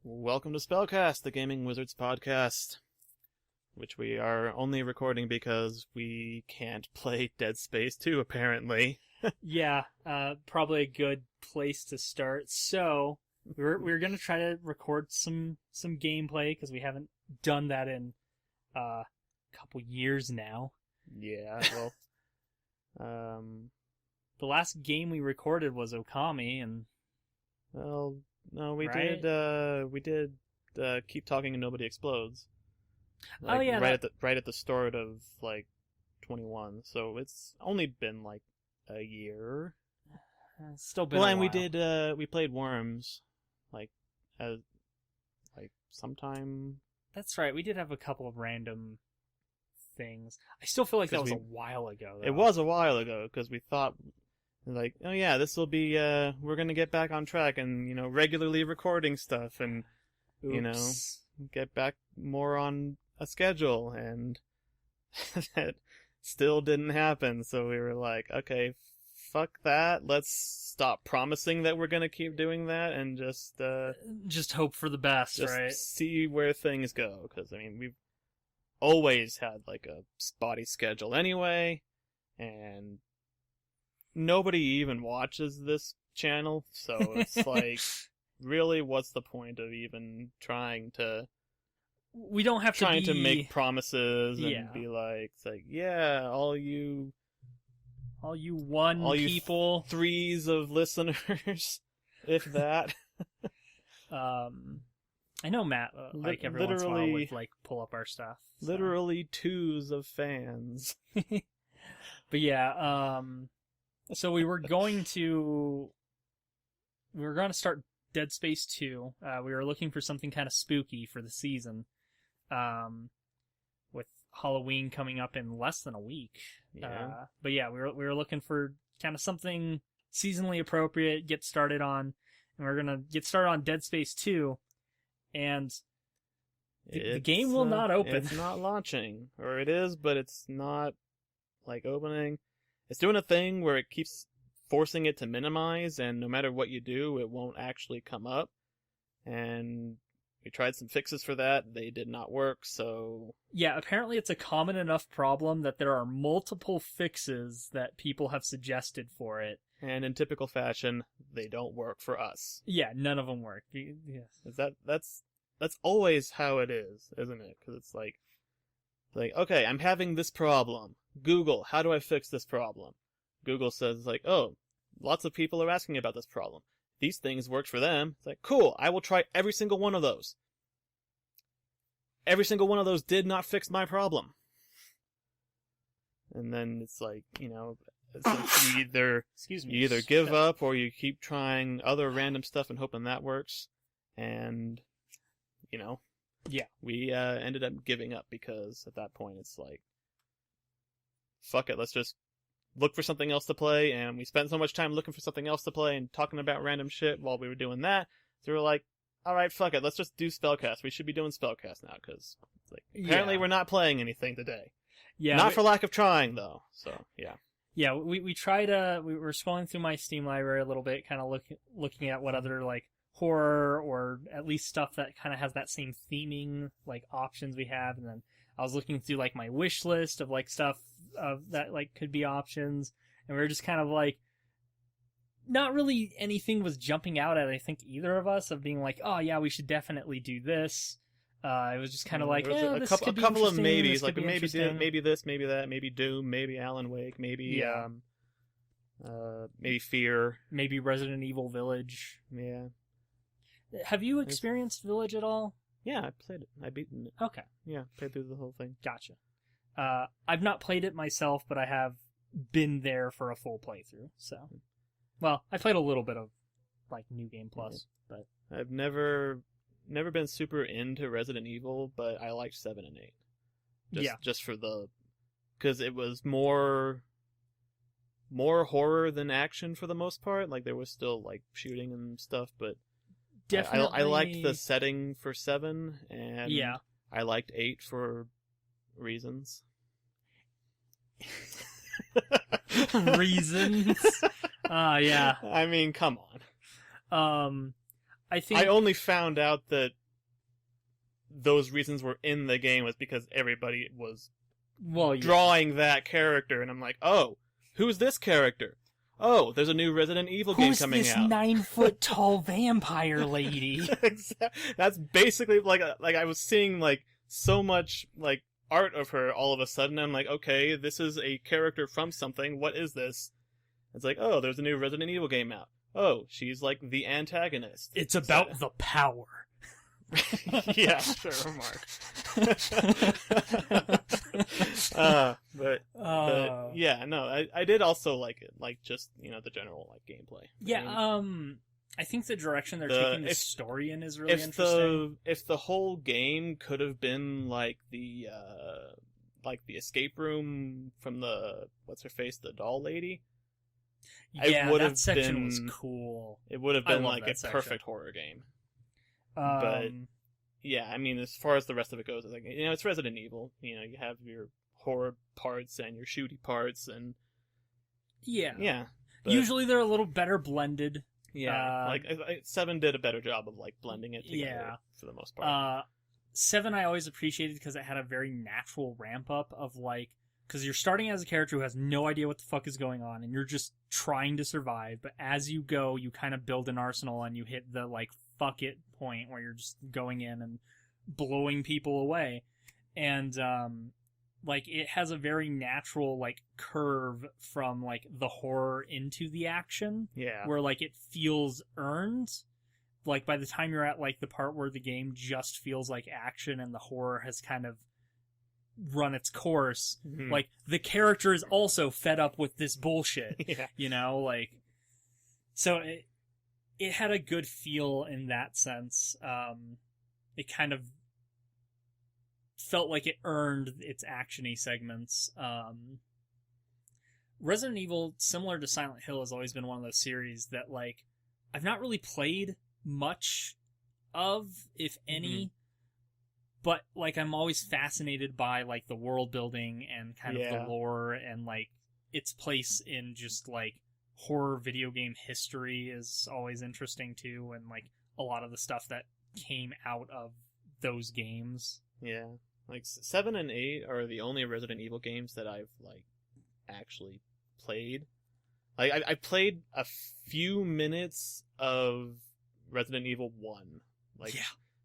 Welcome to SpellCast, the Gaming Wizards podcast, which we are only recording because we can't play Dead Space 2, apparently. Yeah, probably a good place to start. So, we're going to try to record some gameplay, because we haven't done that in a couple years now. Yeah, well, The last game we recorded was Okami, and... well, no, we Right? did Keep Talking and Nobody Explodes. Oh, yeah, right at the start of, 21, so it's only been, a year. It's still been Well, a and while. we played Worms, sometime. That's right, we did have a couple of random things. I still feel like that was a while ago, though. It was a while ago, because we thought, oh yeah, this will be, we're gonna get back on track and, regularly recording stuff and, Oops. get back more on a schedule, and that still didn't happen, so we were like, okay, fuck that, let's stop promising that we're gonna keep doing that and just hope for the best, just right? see where things go, because, we've always had, a spotty schedule anyway, and nobody even watches this channel, so it's really, what's the point of even trying to... We don't have to make promises and Yeah. be yeah, all you people. threes of listeners, if that. I know Matt, every once in a while would, pull up our stuff. So. Literally twos of fans. But yeah, so we were going to start Dead Space 2. We were looking for something kind of spooky for the season. With Halloween coming up in less than a week. Yeah. But yeah, we were looking for kind of something seasonally appropriate, get started on, and we're gonna get started on Dead Space 2, and the game will not open. It's not launching, or it is, but it's not opening. It's doing a thing where it keeps forcing it to minimize, and no matter what you do, it won't actually come up. And we tried some fixes for that. They did not work, so... Yeah, apparently it's a common enough problem that there are multiple fixes that people have suggested for it. And in typical fashion, they don't work for us. Yeah, none of them work. Yes. That's always how it is, isn't it? Because it's okay, I'm having this problem. Google, how do I fix this problem? Google says, oh, lots of people are asking about this problem. These things worked for them. It's cool, I will try every single one of those. Every single one of those did not fix my problem. And then it's you either give up or you keep trying other random stuff and hoping that works. And, yeah, we ended up giving up because at that point it's fuck it, let's just look for something else to play, and we spent so much time looking for something else to play and talking about random shit while we were doing that, so we were alright, fuck it, let's just do SpellCast. We should be doing SpellCast now, because apparently we're not playing anything today. Yeah, not for lack of trying, though, so, yeah. Yeah, we tried, we were scrolling through my Steam library a little bit, kind of looking at what other, horror, or at least stuff that kind of has that same theming, options we have, and then I was looking through, my wish list of, stuff that, could be options, and we were just kind of, not really anything was jumping out at, I think, either of us, of being oh, yeah, we should definitely do this. It was just kind of a couple of maybes, maybe this, maybe that, maybe Doom, maybe Alan Wake, maybe, maybe Fear. Maybe Resident Evil Village. Yeah. Have you experienced Village at all? Yeah, I played it. I beaten it. Okay. Yeah, played through the whole thing. Gotcha. I've not played it myself, but I have been there for a full playthrough, so... Well, I played a little bit of, New Game Plus, but... I've never been super into Resident Evil, but I liked 7 and 8. Just for the... Because it was more horror than action for the most part. There was still, shooting and stuff, but... Definitely... I liked the setting for 7, and yeah. I liked 8 for reasons. Reasons? Yeah. I mean, come on. I think I only found out that those reasons were in the game was because everybody was drawing that character, and I'm like, oh, who's this character? Oh, there's a new Resident Evil game coming out. Who's this 9-foot tall vampire lady? That's basically like I was seeing like so much like art of her all of a sudden. I'm like, okay, this is a character from something. What is this? It's like, oh, there's a new Resident Evil game out. Oh, she's like the antagonist. It's about the power. Yeah, sure, Mark. But yeah, no, I did also like it, like just the general like gameplay. Yeah, I think the direction they're taking the story in is really interesting. If the whole game could have been like the escape room from the what's her face, the doll lady. Yeah, that section was cool. It would have been like a perfect horror game. But yeah, I mean, as far as the rest of it goes, like it's Resident Evil. You have your horror parts and your shooty parts, and yeah. But, usually they're a little better blended. Yeah, like 7 did a better job of like blending it together for the most part. 7 I always appreciated because it had a very natural ramp up of like, because you're starting as a character who has no idea what the fuck is going on, and you're just trying to survive. But as you go, you kind of build an arsenal, and you hit the like fuck it point where you're just going in and blowing people away. And like it has a very natural like curve from like the horror into the action. Yeah. Where like it feels earned. Like by the time you're at like the part where the game just feels like action and the horror has kind of run its course, like the character is also fed up with this bullshit. Yeah. Like so it had a good feel in that sense. It kind of felt like it earned its action-y segments. Resident Evil, similar to Silent Hill, has always been one of those series that like I've not really played much of, if any. But like I'm always fascinated by like the world building and kind of the lore and like its place in just like horror video game history is always interesting too, and like a lot of the stuff that came out of those games. Yeah, like 7 and 8 are the only Resident Evil games that I've like actually played. Like I played a few minutes of Resident Evil 1. Like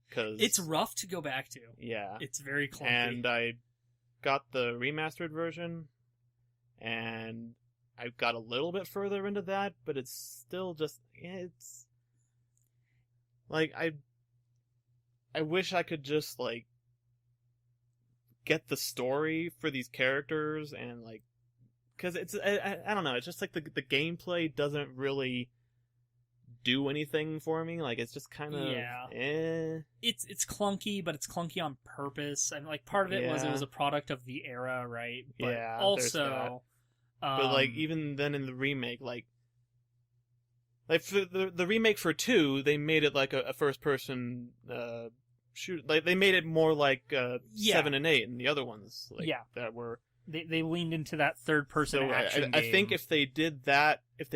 because it's rough to go back to. Yeah, it's very clunky. And I got the remastered version, and I got a little bit further into that, but it's still just it's like I wish I could just like get the story for these characters, and like because it's I don't know, it's just like the gameplay doesn't really do anything for me. Like it's just kind of It's clunky, but it's clunky on purpose. And like part of it was a product of the era, right? But also but like even then in the remake, like for the remake for 2, they made it like a first person shoot. Like they made it more like 7 and 8 and the other ones. Like, that were they leaned into that third person action game. I think if they did that, if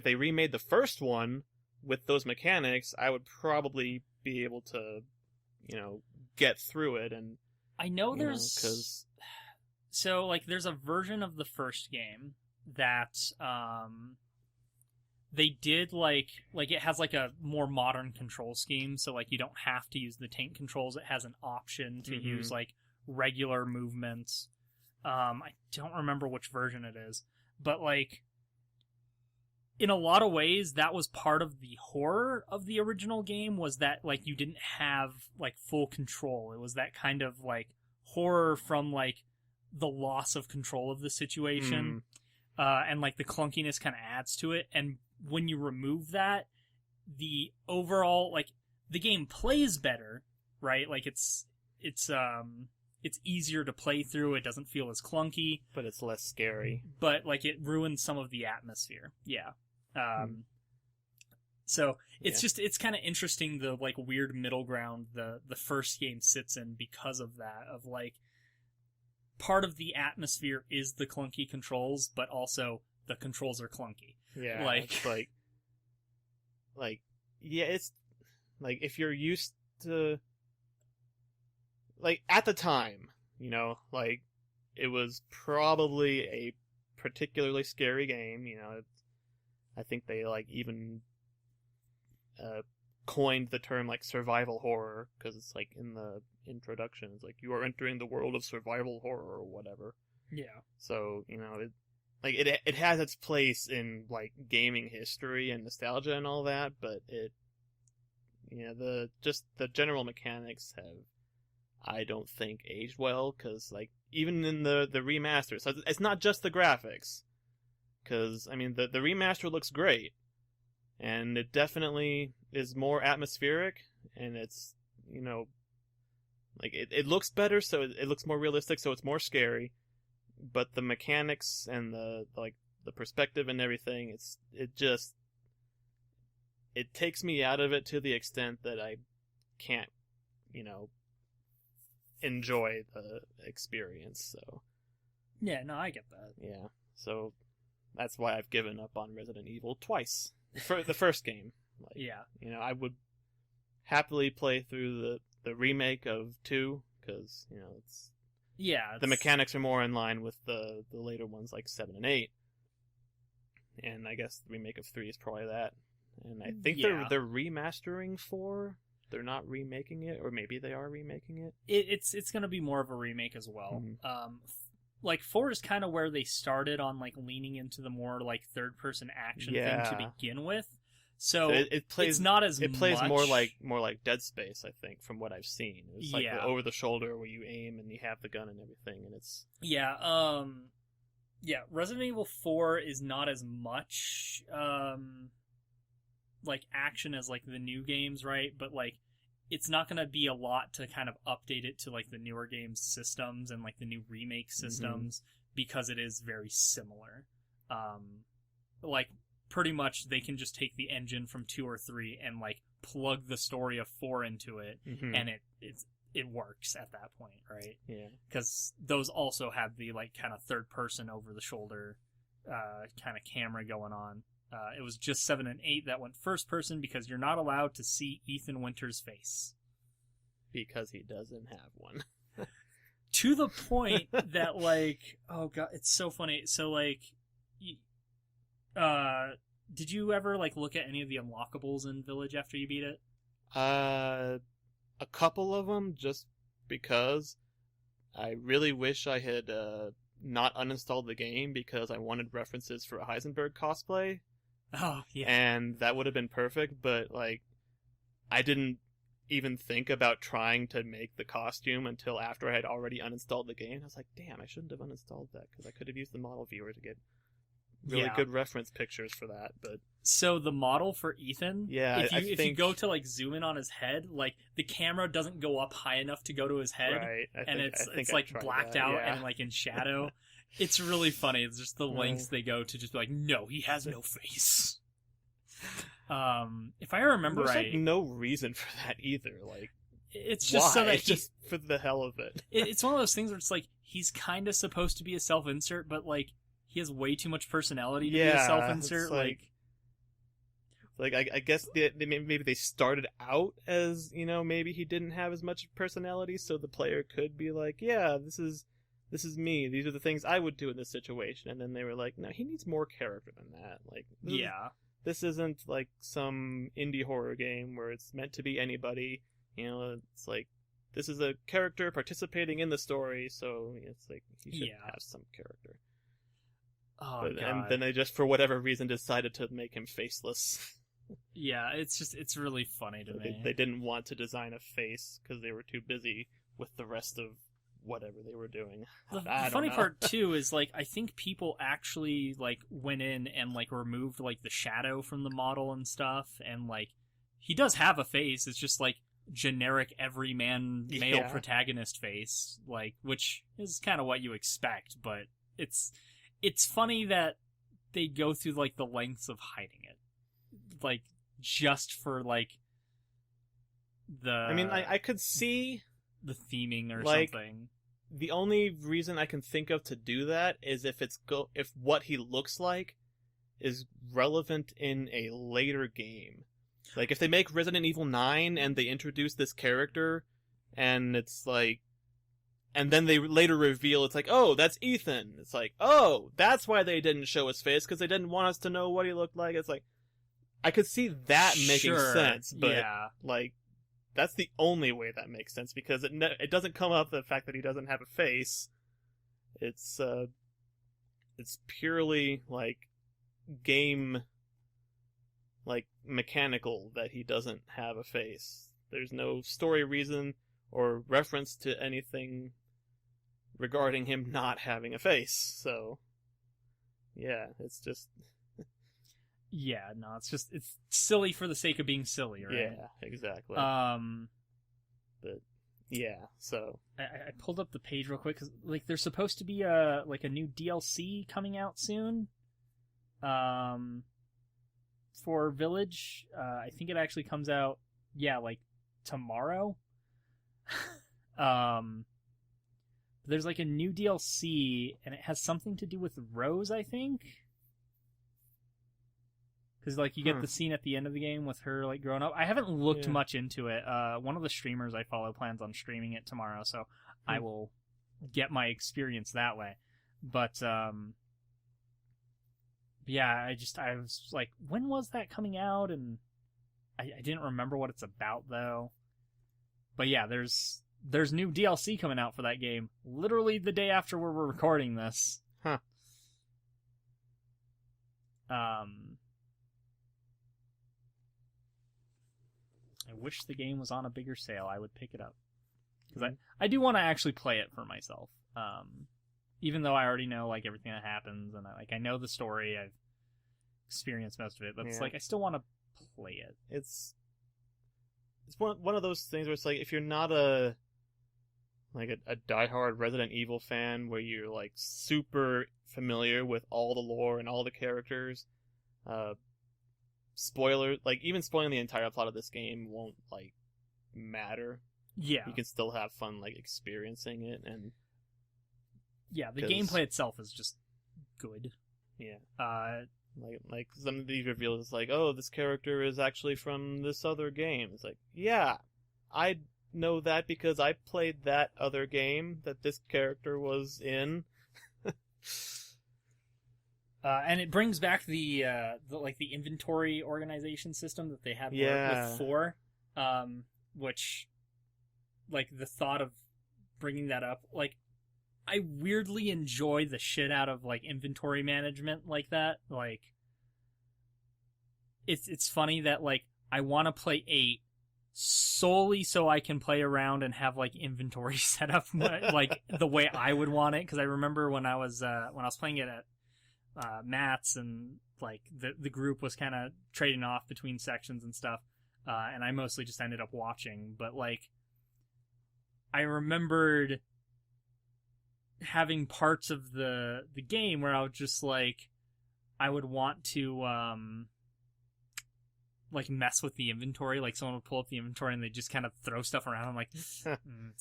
they remade the first one with those mechanics, I would probably be able to, get through it. And I know there's so like there's a version of the first game that they did like it has like a more modern control scheme, so like you don't have to use the tank controls. It has an option to use like regular movements. I don't remember which version it is, but like in a lot of ways, that was part of the horror of the original game, was that like you didn't have like full control. It was that kind of like horror from like the loss of control of the situation, and like the clunkiness kind of adds to it. And when you remove that, the overall like the game plays better, right? Like it's easier to play through. It doesn't feel as clunky, but it's less scary. But like it ruins some of the atmosphere. Yeah. So it's just it's kind of interesting the like weird middle ground the first game sits in because of that, of like part of the atmosphere is the clunky controls, but also the controls are clunky. Yeah, like yeah, it's like, if you're used to, like, at the time, you know, like, it was probably a particularly scary game, you know. I think they, like, even coined the term, like, survival horror, because it's, like, in the introduction, it's like, you are entering the world of survival horror, or whatever. Yeah. So, you know, it has its place in, like, gaming history and nostalgia and all that, but you know, the general mechanics have, I don't think, aged well, because, like, even in the remaster, so it's not just the graphics, because, I mean, the remaster looks great, and it definitely is more atmospheric, and it's, you know, like, it looks better, so it looks more realistic, so it's more scary, but the mechanics and the perspective and everything, it takes me out of it to the extent that I can't, you know, enjoy the experience, so. Yeah, no, I get that. Yeah, so that's why I've given up on Resident Evil twice. For the first game. Like, Yeah. You know, I would happily play through the remake of 2, because, you know, the mechanics are more in line with the later ones, like 7 and 8. And I guess the remake of 3 is probably that. And I think they're remastering 4. They're not remaking it, or maybe they are remaking it. It's going to be more of a remake as well. Mm-hmm. Like 4 is kind of where they started on, like, leaning into the more, like, third-person action thing to begin with. So it's not as it plays more like Dead Space, I think, from what I've seen. It's like the over the shoulder where you aim and you have the gun and everything, and it's Resident Evil 4 is not as much like action as, like, the new games, right? But, like, it's not going to be a lot to kind of update it to, like, the newer games systems and, like, the new remake systems, because it is very similar. Like, pretty much they can just take the engine from 2 or 3 and, like, plug the story of 4 into it, and it works at that point, right? Yeah. Because those also have the, like, kind of third person over the shoulder kind of camera going on. It was just 7 and 8 that went first person, because you're not allowed to see Ethan Winter's face. Because he doesn't have one. To the point that, like, oh god, it's so funny. So, like, did you ever, like, look at any of the unlockables in Village after you beat it? A couple of them, just because I really wish I had not uninstalled the game, because I wanted references for a Heisenberg cosplay. Oh, yeah. And that would have been perfect, but, like, I didn't even think about trying to make the costume until after I had already uninstalled the game. I was like, damn, I shouldn't have uninstalled that, because I could have used the model viewer to get really good reference pictures for that. But so the model for Ethan, if you go to, like, zoom in on his head, like, the camera doesn't go up high enough to go to his head, right? It's like blacked out and, like, in shadow. It's really funny. It's just the lengths they go to just be like, no, he has no face. If I remember right, right, like, no reason for that either. Like, it's just so that it's just for the hell of it. It's one of those things where it's like, he's kind of supposed to be a self-insert, but, like, he has way too much personality to be a self-insert. Like I guess maybe they started out as, you know, maybe he didn't have as much personality, so the player could be like, yeah, this is me. These are the things I would do in this situation. And then they were like, no, he needs more character than that. Like, this isn't like some indie horror game where it's meant to be anybody. You know, it's like, this is a character participating in the story, so it's like, he should have some character. Oh, God. And then they just, for whatever reason, decided to make him faceless. Yeah, it's really funny to me. They didn't want to design a face because they were too busy with the rest of whatever they were doing. The funny part, too, is, like, I think people actually, like, went in and, like, removed, like, the shadow from the model and stuff, and, like, he does have a face. It's just, like, generic everyman male protagonist face, like, which is kind of what you expect, but it's funny that they go through, like, the lengths of hiding it, like, just for, like, the... I mean, I could see the theming or like, something. The only reason I can think of to do that is if if what he looks like is relevant in a later game. Like, if they make Resident Evil 9 and they introduce this character, and it's like, and then they later reveal it's like, oh, that's Ethan. It's like, oh, that's why they didn't show his face, because they didn't want us to know what he looked like. It's like, I could see that making sense, but like, that's the only way that makes sense, because it doesn't come up the fact that he doesn't have a face. It's purely like game, like mechanical, that he doesn't have a face. There's no story reason or reference to anything regarding him not having a face. So yeah, it's just yeah, no, it's silly for the sake of being silly, right? Yeah, exactly. But yeah, so I pulled up the page real quick because like there's supposed to be a new DLC coming out soon, for Village. I think it actually comes out, like tomorrow. There's like a new DLC and it has something to do with Rose, I think. Because, like, you get the scene at the end of the game with her, like, growing up. I haven't looked much into it. One of the streamers I follow plans on streaming it tomorrow, so I will get my experience that way. But, yeah, I was like, when was that coming out? And I didn't remember what it's about, though. But, yeah, there's new DLC coming out for that game, literally the day after we're recording this. Huh. I wish the game was on a bigger sale. I would pick it up. Because I do want to actually play it for myself. Even though I already know, like, everything that happens, and I know the story, I've experienced most of it, but it's like, I still want to play it. It's one of those things where it's like, if you're not a diehard Resident Evil fan, where you're, like, super familiar with all the lore and all the characters, even spoiling the entire plot of this game won't, like, matter. Yeah. You can still have fun, like, experiencing it, and... Yeah, the gameplay itself is just good. Yeah. Like, some of these reveals, it's like, oh, this character is actually from this other game. It's like, yeah, I know that because I played that other game that this character was in. And it brings back the inventory organization system that they had with 4, which, like, the thought of bringing that up, like, I weirdly enjoy the shit out of, like, inventory management like that. Like, it's funny that, like, I want to play 8 solely so I can play around and have, like, inventory set up, like, the way I would want it, because I remember when I was playing it at Matt's, and like the group was kind of trading off between sections and stuff, and I mostly just ended up watching, but like I remembered having parts of the game where I would just like I would want to like mess with the inventory, like someone would pull up the inventory and they just kind of throw stuff around. I'm like, it's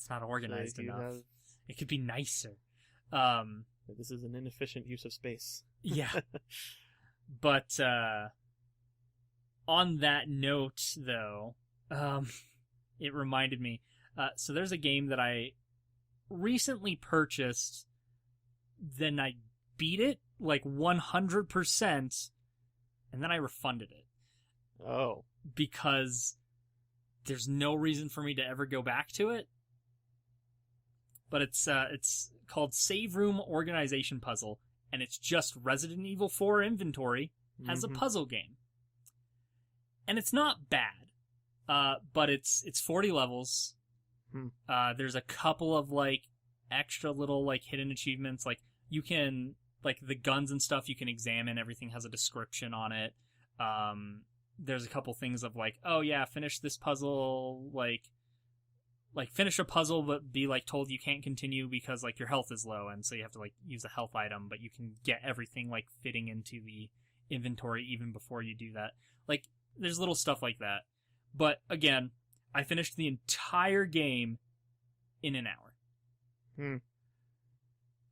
not organized enough. It could be nicer. This is an inefficient use of space. Yeah. But on that note, though, it reminded me. So there's a game that I recently purchased, then I beat it like 100%, and then I refunded it. Oh. Because there's no reason for me to ever go back to it. But it's called Save Room Organization Puzzle, and it's just Resident Evil 4 inventory as a puzzle game. And it's not bad, but it's 40 levels. There's a couple of, like, extra little, like, hidden achievements. Like, you can, like, the guns and stuff you can examine. Everything has a description on it. There's a couple things of, like, oh, yeah, finish this puzzle, like finish a puzzle but be like told you can't continue because like your health is low, and so you have to like use a health item, but you can get everything like fitting into the inventory even before you do that. Like there's little stuff like that. But again, I finished the entire game in an hour.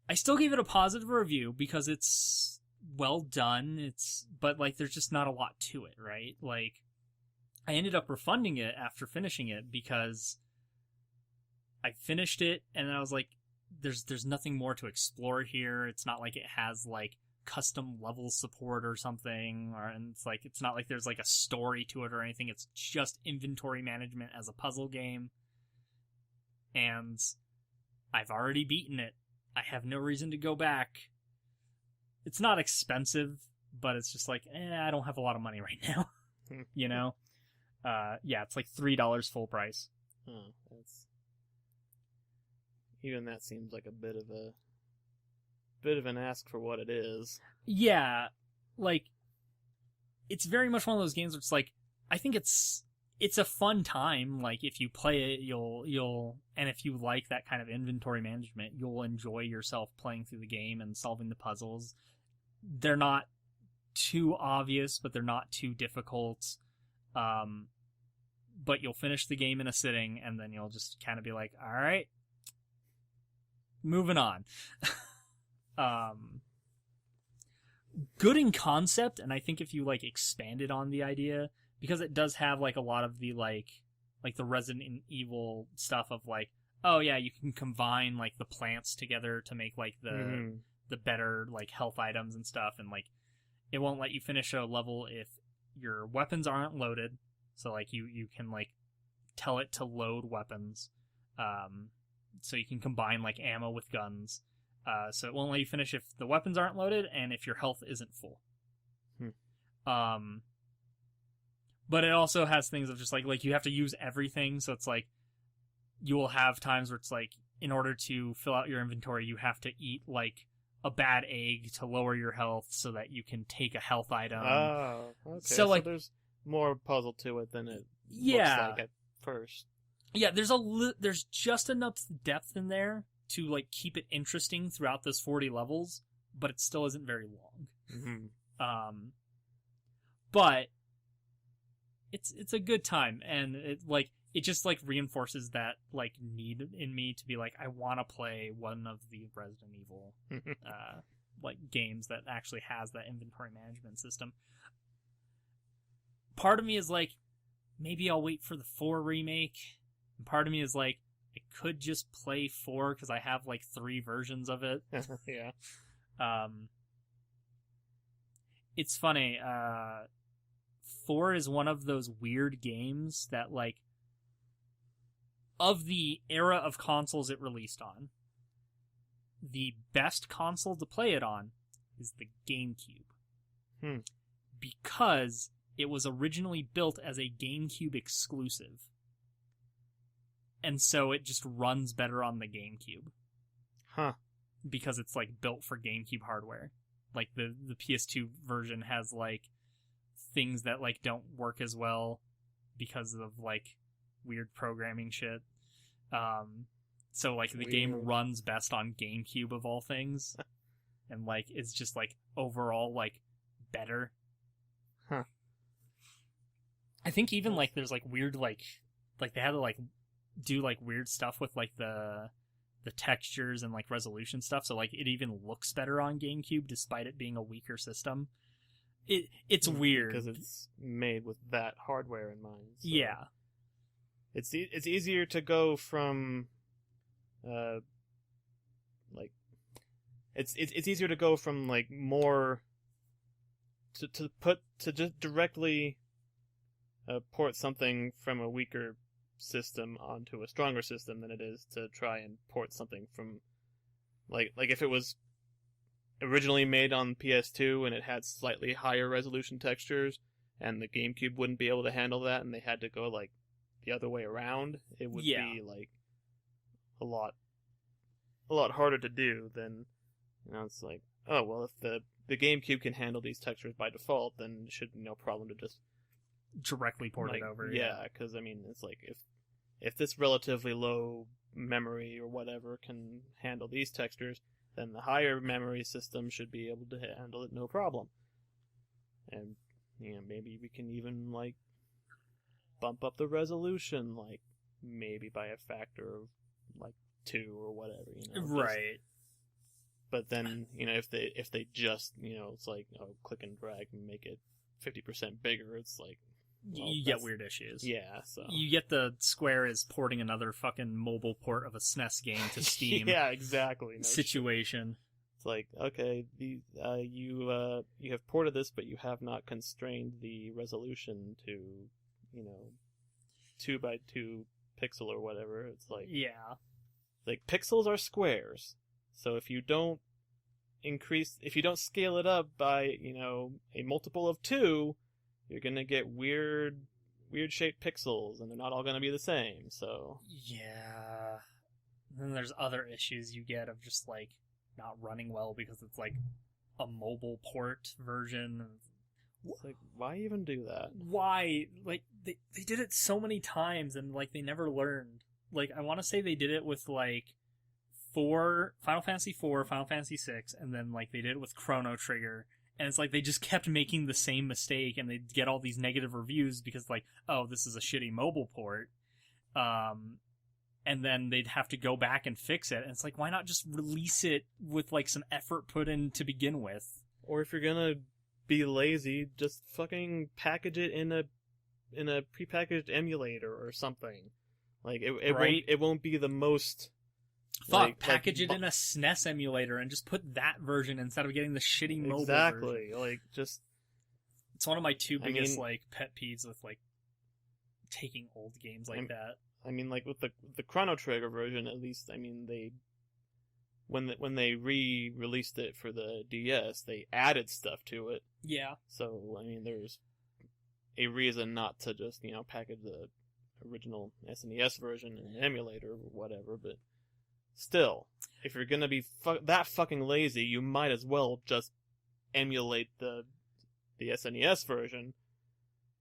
I still gave it a positive review because it's well done. But like there's just not a lot to it, right? Like I ended up refunding it after finishing it because I finished it and then I was like, there's nothing more to explore here. It's not like it has like custom level support or something, and it's not like there's like a story to it or anything. It's just inventory management as a puzzle game. And I've already beaten it. I have no reason to go back. It's not expensive, but it's just like, I don't have a lot of money right now. You know? Yeah, it's like $3 full price. Oh, even that seems like a bit of an ask for what it is. Yeah, like, it's very much one of those games where it's like, I think it's a fun time. Like, if you play it, and if you like that kind of inventory management, you'll enjoy yourself playing through the game and solving the puzzles. They're not too obvious, but they're not too difficult. But you'll finish the game in a sitting, and then you'll just kind of be like, all right, moving on. Good in concept, and I think if you like expanded on the idea, because it does have like a lot of the like the Resident Evil stuff of like, oh yeah, you can combine like the plants together to make like the better like health items and stuff, and like it won't let you finish a level if your weapons aren't loaded. So like you can like tell it to load weapons, so you can combine like ammo with guns. So it won't let you finish if the weapons aren't loaded and if your health isn't full. But it also has things of just like you have to use everything. So it's like you will have times where it's like, in order to fill out your inventory, you have to eat like a bad egg to lower your health so that you can take a health item. Oh, okay. So like, there's more puzzle to it than it looks like at first. Yeah, there's just enough depth in there to like keep it interesting throughout those 40 levels, but it still isn't very long. But it's a good time, and it just like reinforces that like need in me to be like, I want to play one of the Resident Evil like games that actually has that inventory management system. Part of me is like, maybe I'll wait for the 4 remake. And part of me is like, I could just play 4 because I have like 3 versions of it. Yeah. It's funny. 4 is one of those weird games that like, of the era of consoles it released on, the best console to play it on is the GameCube. Because it was originally built as a GameCube exclusive. And so it just runs better on the GameCube. Huh. Because it's like built for GameCube hardware. Like the PS2 version has like things that like don't work as well because of like weird programming shit. So like the game runs best on GameCube of all things. And like it's just like overall like better. Huh. I think even like there's like weird like they had to like do like weird stuff with like the textures and like resolution stuff, so like it even looks better on GameCube despite it being a weaker system. It's weird because it's made with that hardware in mind. So yeah, it's easier to go from like it's easier to go from like more to just directly port something from a weaker system onto a stronger system than it is to try and port something from like if it was originally made on PS2 and it had slightly higher resolution textures and the GameCube wouldn't be able to handle that and they had to go like the other way around, it would be like a lot harder to do than, you know, it's like, oh well, if the GameCube can handle these textures by default, then it should be no problem to just directly port it over. Yeah, because I mean, it's like if this relatively low memory or whatever can handle these textures, then the higher memory system should be able to handle it no problem. And you know, maybe we can even like bump up the resolution, like maybe by a factor of like 2 or whatever, you know. Right. But then, you know, if they just, you know, it's like, oh, click and drag and make it 50% bigger, it's like, you get weird issues. Yeah, so You get the Square is porting another fucking mobile port of a SNES game to Steam. yeah, exactly. No situation. It's like, okay, you have ported this, but you have not constrained the resolution to, 2x2 pixel or whatever. It's like, Yeah. like pixels are squares, so if you don't scale it up by, a multiple of 2, you're gonna get weird shaped pixels, and they're not all gonna be the same. So Yeah. And then there's other issues you get of just like not running well because it's like a mobile port version. it's like, why even do that? Why? Like they did it so many times and like they never learned. Like I want to say they did it with like Final Fantasy 4, Final Fantasy 6, and then like they did it with Chrono Trigger. And it's like they just kept making the same mistake, and they'd get all these negative reviews because, like, oh, this is a shitty mobile port. And then they'd have to go back and fix it. And it's like, why not just release it with, like, some effort put in to begin with? Or if you're gonna be lazy, just fucking package it in a prepackaged emulator or something. Like, it won't be the most... package it in a SNES emulator and just put that version instead of getting the shitty mobile version. Exactly, like, just... It's one of my two biggest, pet peeves with, like, taking old games like that. I mean, like, with the Chrono Trigger version, at least, I mean, they... When they re-released it for the DS, they added stuff to it. Yeah. So, I mean, there's a reason not to just, package the original SNES version in an emulator or whatever, but... Still, if you're gonna be that fucking lazy, you might as well just emulate the SNES version,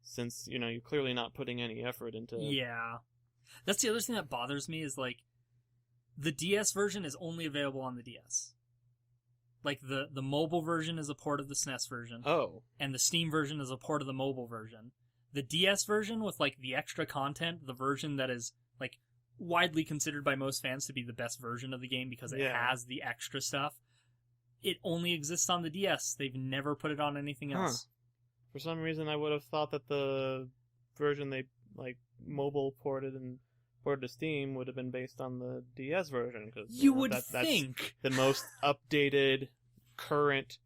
since, you're clearly not putting any effort into... Yeah. That's the other thing that bothers me is, like, the DS version is only available on the DS. Like, the mobile version is a port of the SNES version. Oh. And the Steam version is a port of the mobile version. The DS version with, like, the extra content, the version that is, like, widely considered by most fans to be the best version of the game because it has the extra stuff. It only exists on the DS. They've never put it on anything else. For some reason, I would have thought that the version they mobile ported to Steam would have been based on the DS version, because you would think that's the most updated, current,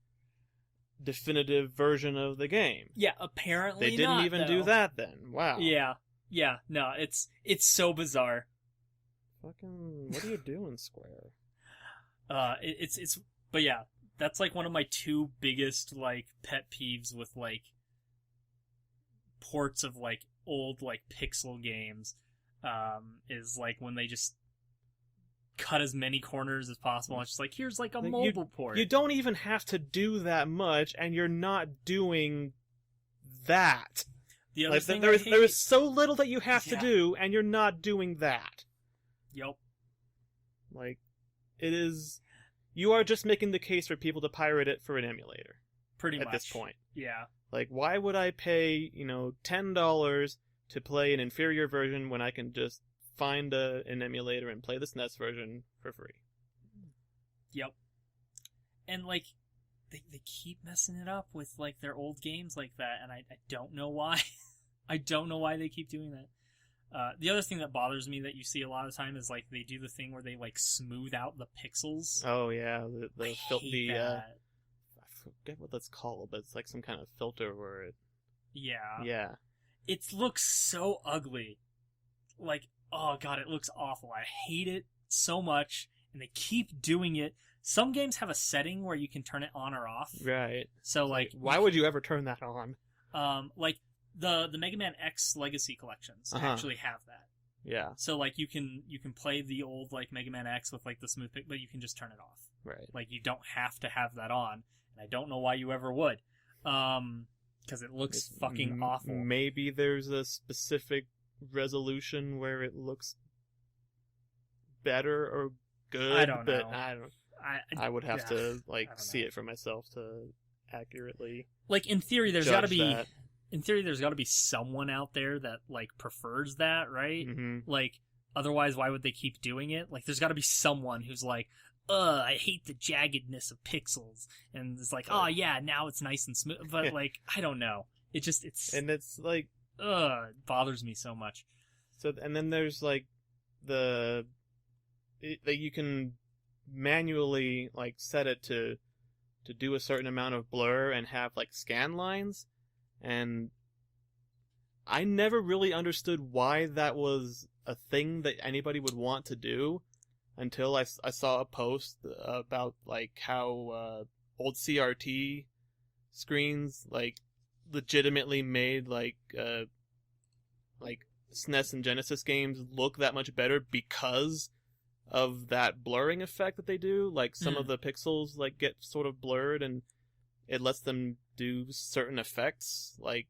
definitive version of the game. Yeah, apparently they didn't even do that. Then wow. Yeah. No, it's so bizarre. Fucking, what are you doing, Square? But yeah, that's like one of my two biggest like pet peeves with like ports of like old like pixel games, is like when they just cut as many corners as possible. It's just like, here's like a mobile port. You don't even have to do that much, and you're not doing that. The other thing there is so little that you have to do, and you're not doing that. Yep. Like, it is... You are just making the case for people to pirate it for an emulator. Pretty much. At this point. Yeah. Like, why would I pay, $10 to play an inferior version when I can just find an emulator and play the SNES version for free? Yep. And, like, they keep messing it up with, like, their old games like that, and I don't know why. I don't know why they keep doing that. The other thing that bothers me that you see a lot of the time is, like, they do the thing where they, like, smooth out the pixels. Oh, yeah. I forget what that's called, but it's like some kind of filter where it... Yeah. Yeah. It looks so ugly. Like, oh god, it looks awful. I hate it so much, and they keep doing it. Some games have a setting where you can turn it on or off. Right. So, like... Why would you ever turn that on? Like... The Mega Man X Legacy collections actually have that. Yeah. So like you can play the old like Mega Man X with like the smooth pick, but you can just turn it off. Right. Like you don't have to have that on, and I don't know why you ever would, because it looks fucking awful. Maybe there's a specific resolution where it looks better or good. I don't know. I would have to see it for myself to accurately. Like in theory, there's got to be. That. In theory, there's got to be someone out there that, like, prefers that, right? Mm-hmm. Like, otherwise, why would they keep doing it? Like, there's got to be someone who's like, I hate the jaggedness of pixels. And it's like, oh, yeah, now it's nice and smooth. But, like, I don't know. It's... And it's, like... it bothers me so much. So, and then there's like that you can manually like set it to do a certain amount of blur and have like scan lines, and I never really understood why that was a thing that anybody would want to do until I saw a post about like how old CRT screens like legitimately made like SNES and Genesis games look that much better because of that blurring effect that they do. Like some of the pixels like get sort of blurred, and it lets them do certain effects. Like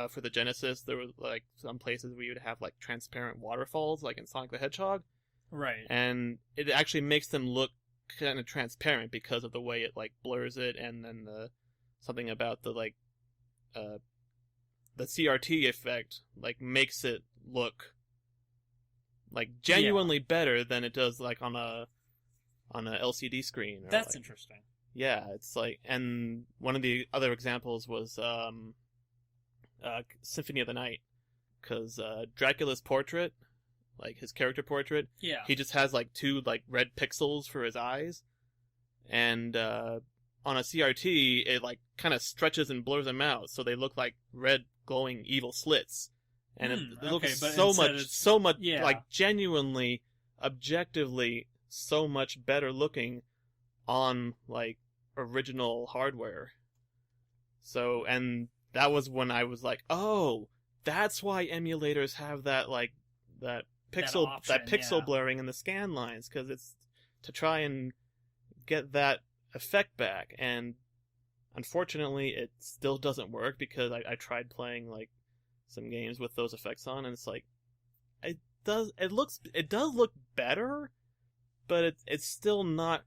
for the Genesis, there was like some places where you would have like transparent waterfalls, like in Sonic the Hedgehog. Right. And it actually makes them look kind of transparent because of the way it like blurs it, and then something about the like the CRT effect like makes it look like genuinely better than it does like on a LCD screen. That's like, interesting. Yeah, it's like, and one of the other examples was Symphony of the Night, because Dracula's portrait, like his character portrait, he just has like 2 like red pixels for his eyes, and on a CRT it like kind of stretches and blurs them out so they look like red glowing evil slits, and it looks so much like genuinely objectively so much better looking on like original hardware. So, and that was when I was like, oh, that's why emulators have that like that pixel blurring in the scan lines, because it's to try and get that effect back. And unfortunately it still doesn't work, because I tried playing like some games with those effects on, and it's like it does look better, but it's still not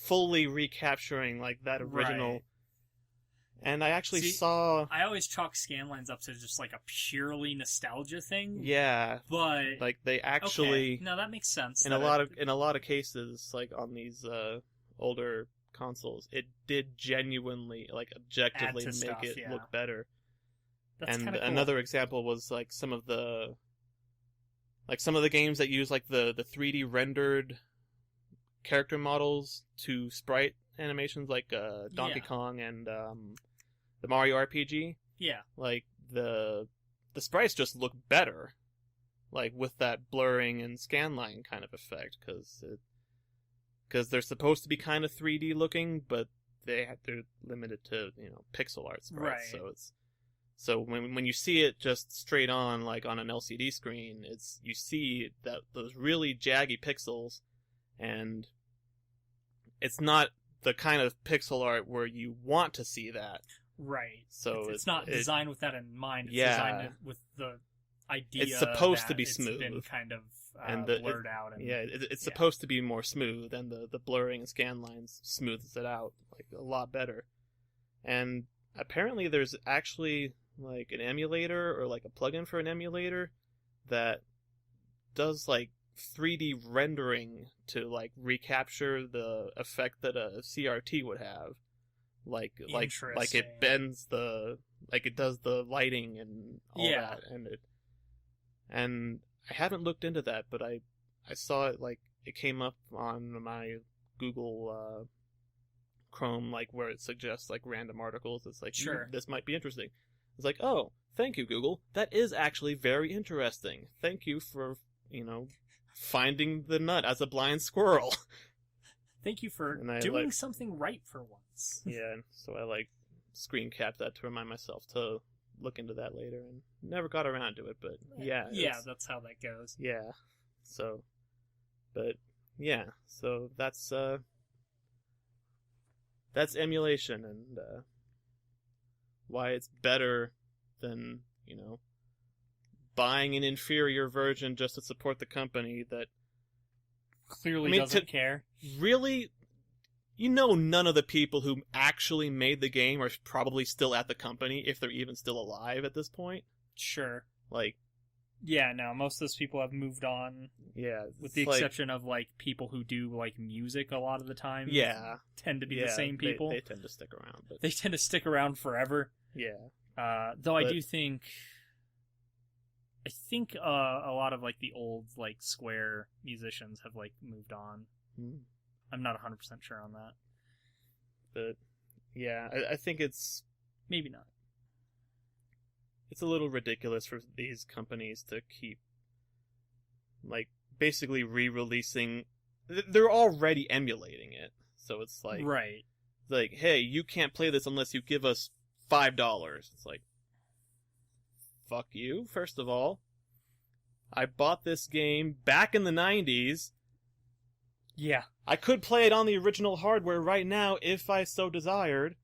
fully recapturing like that original. Right. And I actually saw... I always chalk scanlines up to just like a purely nostalgia thing. Yeah. But like they actually... Okay. No, that makes sense. In a lot of cases, like on these older consoles, it did genuinely, like objectively make it look better. That's and cool. Another example was like some of the games that use like the 3D rendered character models to sprite animations, like Donkey Kong and the Mario RPG. Yeah. Like the sprites just look better, like with that blurring and scanline kind of effect, because they're supposed to be kind of 3D looking, but they're limited to pixel art sprites. Right. So when you see it just straight on, like on an LCD screen, you see that those really jaggy pixels, and it's not the kind of pixel art where you want to see that. Right. So it's not designed with that in mind. It's designed with the idea it's supposed that to be it's smooth, been kind of blurred out. And, it's supposed to be more smooth, and the blurring and scan lines smooths it out like a lot better. And apparently there's actually like an emulator, or like a plugin for an emulator, that does like 3D rendering to like recapture the effect that a CRT would have. Like it bends it does the lighting and all that, and I haven't looked into that, but I saw it, like it came up on my Google Chrome, like where it suggests like random articles. It's like, this might be interesting. It's like, oh, thank you, Google. That is actually very interesting. Thank you for finding the nut as a blind squirrel. Thank you for doing something right for once. Yeah, so I like screen capped that to remind myself to look into that later, and never got around to it, but yeah. Yeah, that's how that goes. Yeah. So, but yeah, so that's emulation, and why it's better than, buying an inferior version just to support the company that clearly doesn't care. Really, none of the people who actually made the game are probably still at the company, if they're even still alive at this point. Sure. Like, yeah, no, most of those people have moved on. Yeah. With the exception of, like, people who do, like, music a lot of the time. Yeah. Tend to be the same people. They tend to stick around. But... They tend to stick around forever. Yeah. Though I do think I think a lot of like the old like Square musicians have like moved on. I'm not 100% sure on that. But yeah, I think it's maybe not. It's a little ridiculous for these companies to keep like basically re-releasing. They're already emulating it, so it's like right. Like, hey, you can't play this unless you give us $5. It's like, fuck you, first of all. I bought this game back in the 90s. Yeah. I could play it on the original hardware right now if I so desired.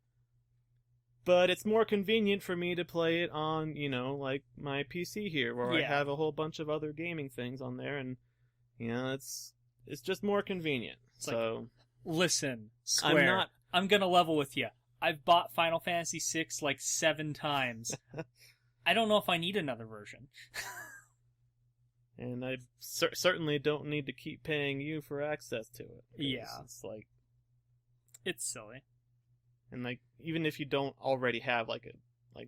But it's more convenient for me to play it on, like my PC here, where I have a whole bunch of other gaming things on there, and, it's just more convenient. It's so, listen, Square, I'm gonna level with you. I've bought Final Fantasy VI like 7 times. I don't know if I need another version. And I certainly don't need to keep paying you for access to it. Yeah. It's like... It's silly. And like, even if you don't already have like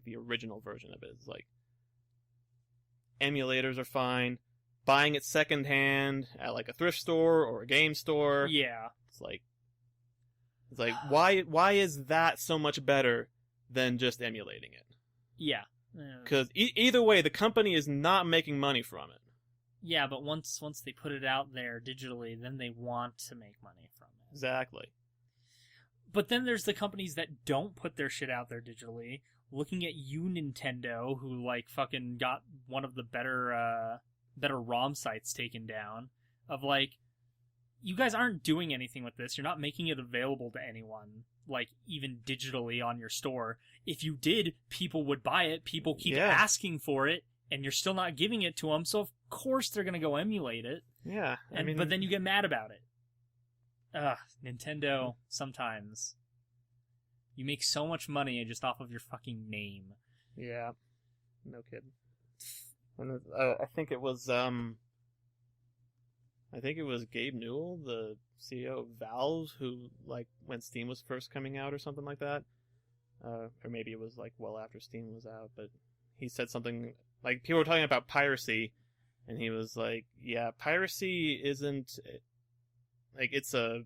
the original version of it, it's like... Emulators are fine. Buying it secondhand at like a thrift store or a game store. Yeah. It's like why is that so much better than just emulating it? Yeah. Because either way, the company is not making money from it. Yeah, but once they put it out there digitally, then they want to make money from it. Exactly. But then there's the companies that don't put their shit out there digitally. Looking at you, Nintendo, who like fucking got one of the better ROM sites taken down. Of like, you guys aren't doing anything with this. You're not making it available to anyone, like even digitally on your store. If you did, people would buy it. People keep asking for it, and you're still not giving it to them. So of course they're gonna go emulate it. Yeah, but then you get mad about it. Nintendo. Sometimes you make so much money just off of your fucking name. Yeah, no kidding. And I think it was Gabe Newell, the CEO of Valve, who, like, when Steam was first coming out or something like that, or maybe it was, like, well after Steam was out, but he said something, like, people were talking about piracy, and he was like, yeah, piracy isn't, like, it's a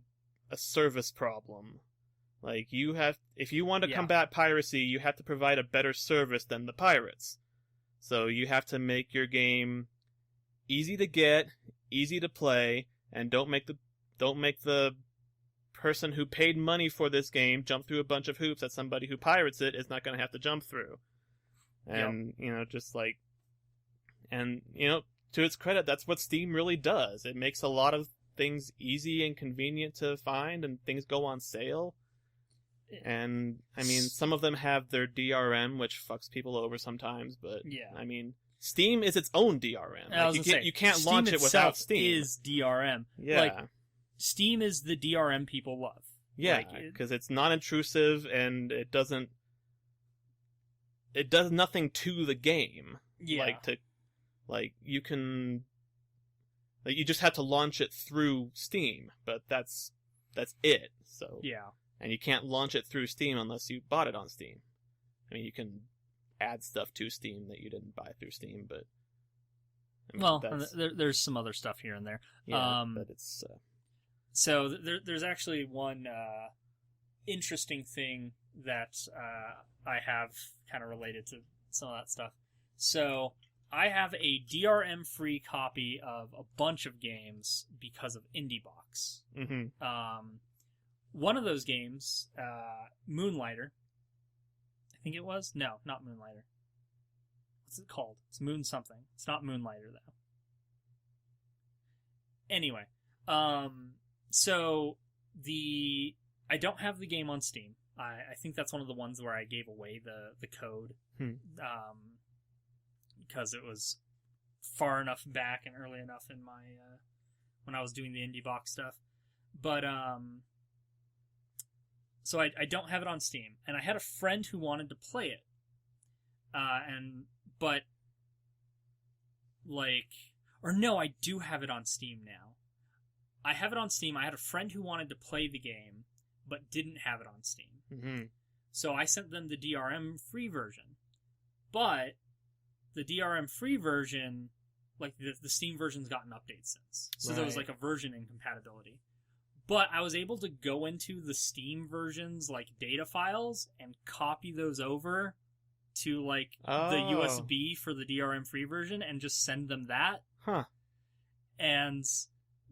service problem. Like, if you want to combat piracy, you have to provide a better service than the pirates. So you have to make your game easy to get, easy to play, and don't make the person who paid money for this game jump through a bunch of hoops that somebody who pirates it is not going to have to jump through. And to its credit, that's what Steam really does. It makes a lot of things easy and convenient to find, and things go on sale. And I mean, some of them have their DRM, which fucks people over sometimes, but I mean, Steam is its own DRM. Like, you can't Steam launch it without Steam. Is DRM. Yeah. Like, Steam is the DRM people love. Yeah, because it's non-intrusive and it does nothing to the game. Yeah. You just have to launch it through Steam, but that's it. So yeah. And you can't launch it through Steam unless you bought it on Steam. I mean, you can add stuff to Steam that you didn't buy through Steam, but... I mean, there's some other stuff here and there. Yeah, but it's... So there's actually one interesting thing that I have kind of related to some of that stuff. So I have a DRM-free copy of a bunch of games because of IndieBox. Mm-hmm. One of those games, Moonlighter, I think it was? No, not Moonlighter. What's it called? It's Moon something. It's not Moonlighter, though. Anyway, so I don't have the game on Steam. I think that's one of the ones where I gave away the code, because it was far enough back and early enough in my when I was doing the IndieBox stuff. But so I don't have it on Steam, and I had a friend who wanted to play it, I do have it on Steam now. I have it on Steam. I had a friend who wanted to play the game, but didn't have it on Steam. Mm-hmm. So I sent them the DRM free version, but the DRM free version, like the Steam version's gotten updates since. So there was like a version incompatibility. But I was able to go into the Steam version's like data files and copy those over to like the USB for the DRM free version and just send them that. Huh. And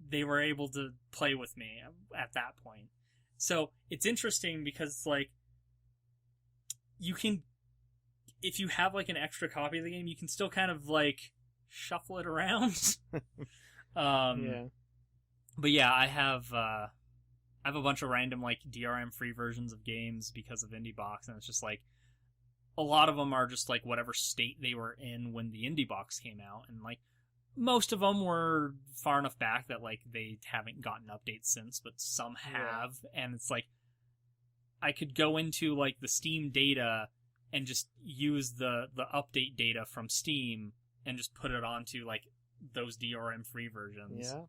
they were able to play with me at that point. So it's interesting because it's like you can, if you have like an extra copy of the game, you can still kind of like shuffle it around. Yeah. But yeah, I have a bunch of random like DRM free versions of games because of IndieBox, and it's just like a lot of them are just like whatever state they were in when the IndieBox came out, and like most of them were far enough back that like they haven't gotten updates since, but some have, and it's like I could go into like the Steam data and just use the update data from Steam and just put it onto like those DRM free versions. Yeah.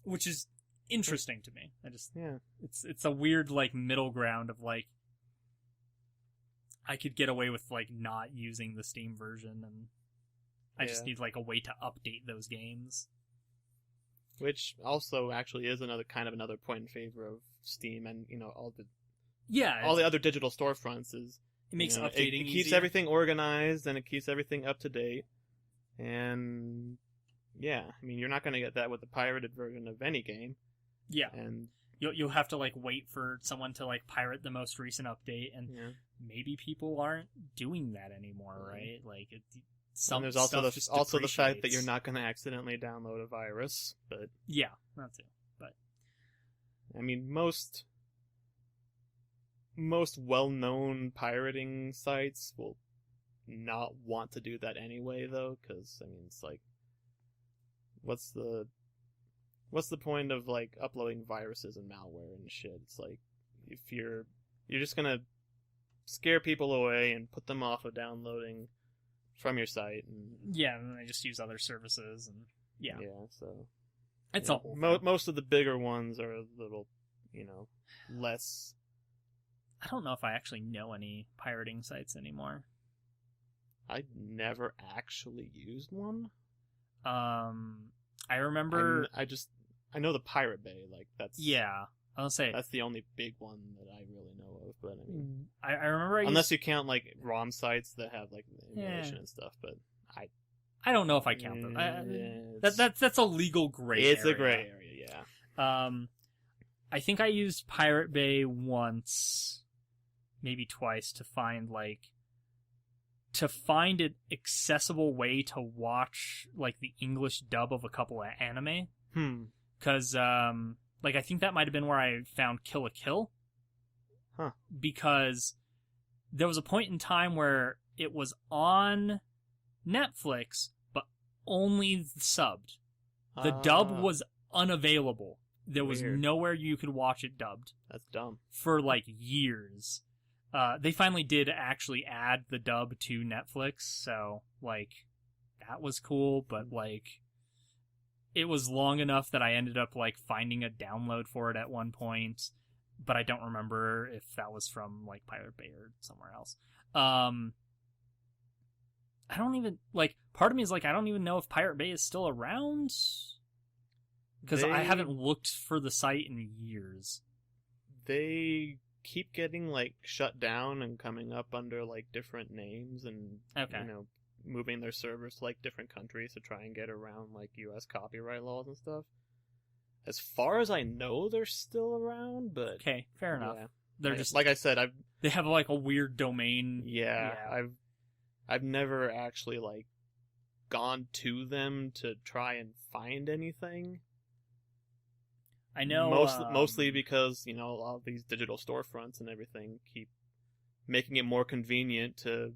Which is interesting to me. It's a weird like middle ground of like I could get away with like not using the Steam version, and I just need like a way to update those games. Which also actually is another point in favor of Steam and all the other digital storefronts is it makes updating it keeps easier. everything organized and it keeps everything up to date. And yeah, I mean you're not going to get that with the pirated version of any game. Yeah. And you'll have to like wait for someone to like pirate the most recent update, and maybe people aren't doing that anymore, right? Like and there's also the fact that you're not going to accidentally download a virus, but yeah, that too. But I mean most well-known pirating sites will not want to do that anyway, though, because I mean it's like, what's the point of like uploading viruses and malware and shit? It's like if you're just gonna scare people away and put them off of downloading from your site, and then they just use other services, and so it's all most of the bigger ones are a little less. I don't know if I actually know any pirating sites anymore. I never actually used one. I remember. I know the Pirate Bay. Like that's I'll say that's the only big one that I really know of. But I mean, I remember unless you count like ROM sites that have like emulation and stuff. But I don't know if I count them. That's a legal gray area. It's a gray area, yeah. I think I used Pirate Bay once, maybe twice, to find an accessible way to watch like the English dub of a couple of anime. Because I think that might have been where I found Kill la Kill. Huh. Because there was a point in time where it was on Netflix, but only subbed. The dub was unavailable. There was nowhere you could watch it dubbed. That's dumb. For like years. They finally did actually add the dub to Netflix, so like that was cool, but like it was long enough that I ended up like finding a download for it at one point, but I don't remember if that was from like Pirate Bay or somewhere else. I don't even like, part of me is like I don't even know if Pirate Bay is still around, because I haven't looked for the site in years. They keep getting like shut down and coming up under like different names, and moving their servers to like different countries to try and get around like US copyright laws and stuff. As far as I know, they're still around, but okay, fair enough. They're just like I said, they have like a weird domain. I've never actually like gone to them to try and find anything. I know mostly because a lot of these digital storefronts and everything keep making it more convenient to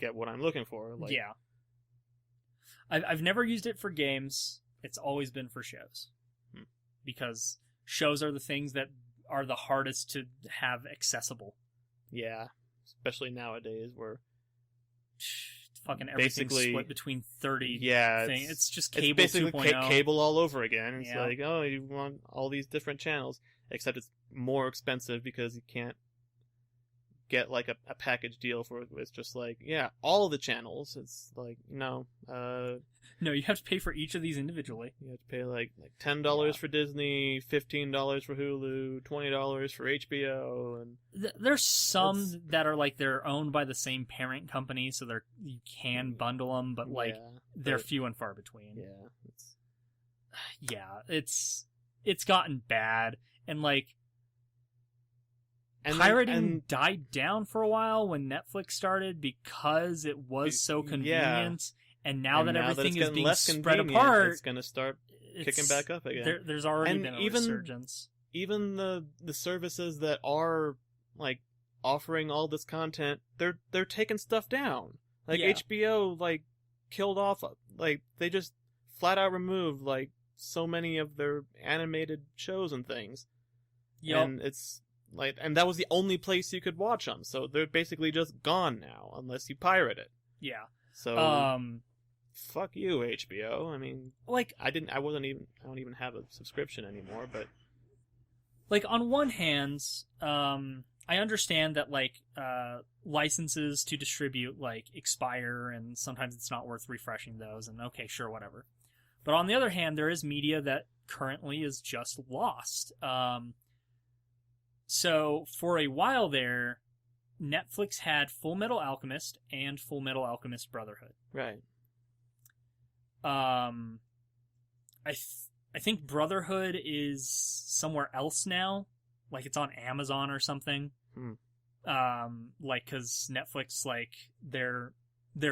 get what I'm looking for. Like, I've never used it for games. It's always been for shows, because shows are the things that are the hardest to have accessible. Yeah, especially nowadays where fucking everything's split between 30 things. It's just cable 2.0. It's basically cable all over again. It's like, oh, you want all these different channels, except it's more expensive because you can't get like a package deal for it. It's just like, yeah, all the channels. It's like, no, No, you have to pay for each of these individually. you have to pay like $10 for Disney, $15 for Hulu, $20 for HBO, and There's some that are like they're owned by the same parent company, so you can bundle them, but like they're few and far between. It's gotten bad, and like pirating died down for a while when Netflix started because it was so convenient. And now that everything is being spread apart, it's going to start kicking back up again. There's already been a resurgence. Even the services that are like offering all this content, they're taking stuff down. Like HBO, like killed off, like they just flat out removed like so many of their animated shows and things. And it's like, and that was the only place you could watch them. So they're basically just gone now, unless you pirate it. Yeah. So. Fuck you, HBO. I mean, like, I don't even have a subscription anymore, but like on one hand, I understand that like licenses to distribute like expire, and sometimes it's not worth refreshing those, and okay, sure, whatever. But on the other hand, there is media that currently is just lost. So for a while there, Netflix had Full Metal Alchemist and Full Metal Alchemist Brotherhood. Right. I think Brotherhood is somewhere else now, like it's on Amazon or something. Like because Netflix, like their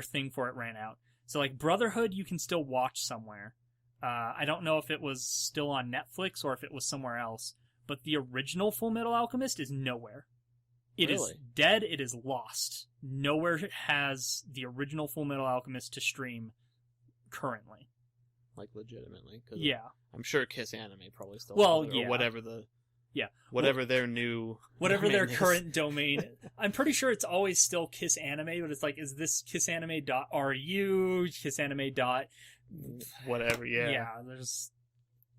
thing for it ran out. So like Brotherhood, you can still watch somewhere. I don't know if it was still on Netflix or if it was somewhere else. But the original Full Metal Alchemist is nowhere. It is dead. It is lost. Nowhere has the original Full Metal Alchemist to stream currently. Like legitimately. Cause I'm sure Kiss Anime probably still has it, or whatever the... Yeah. Whatever their new... Whatever their current domain is. I'm pretty sure it's always still Kiss Anime, but it's like, is this kissanime.ru, kissanime. Whatever, yeah. Yeah,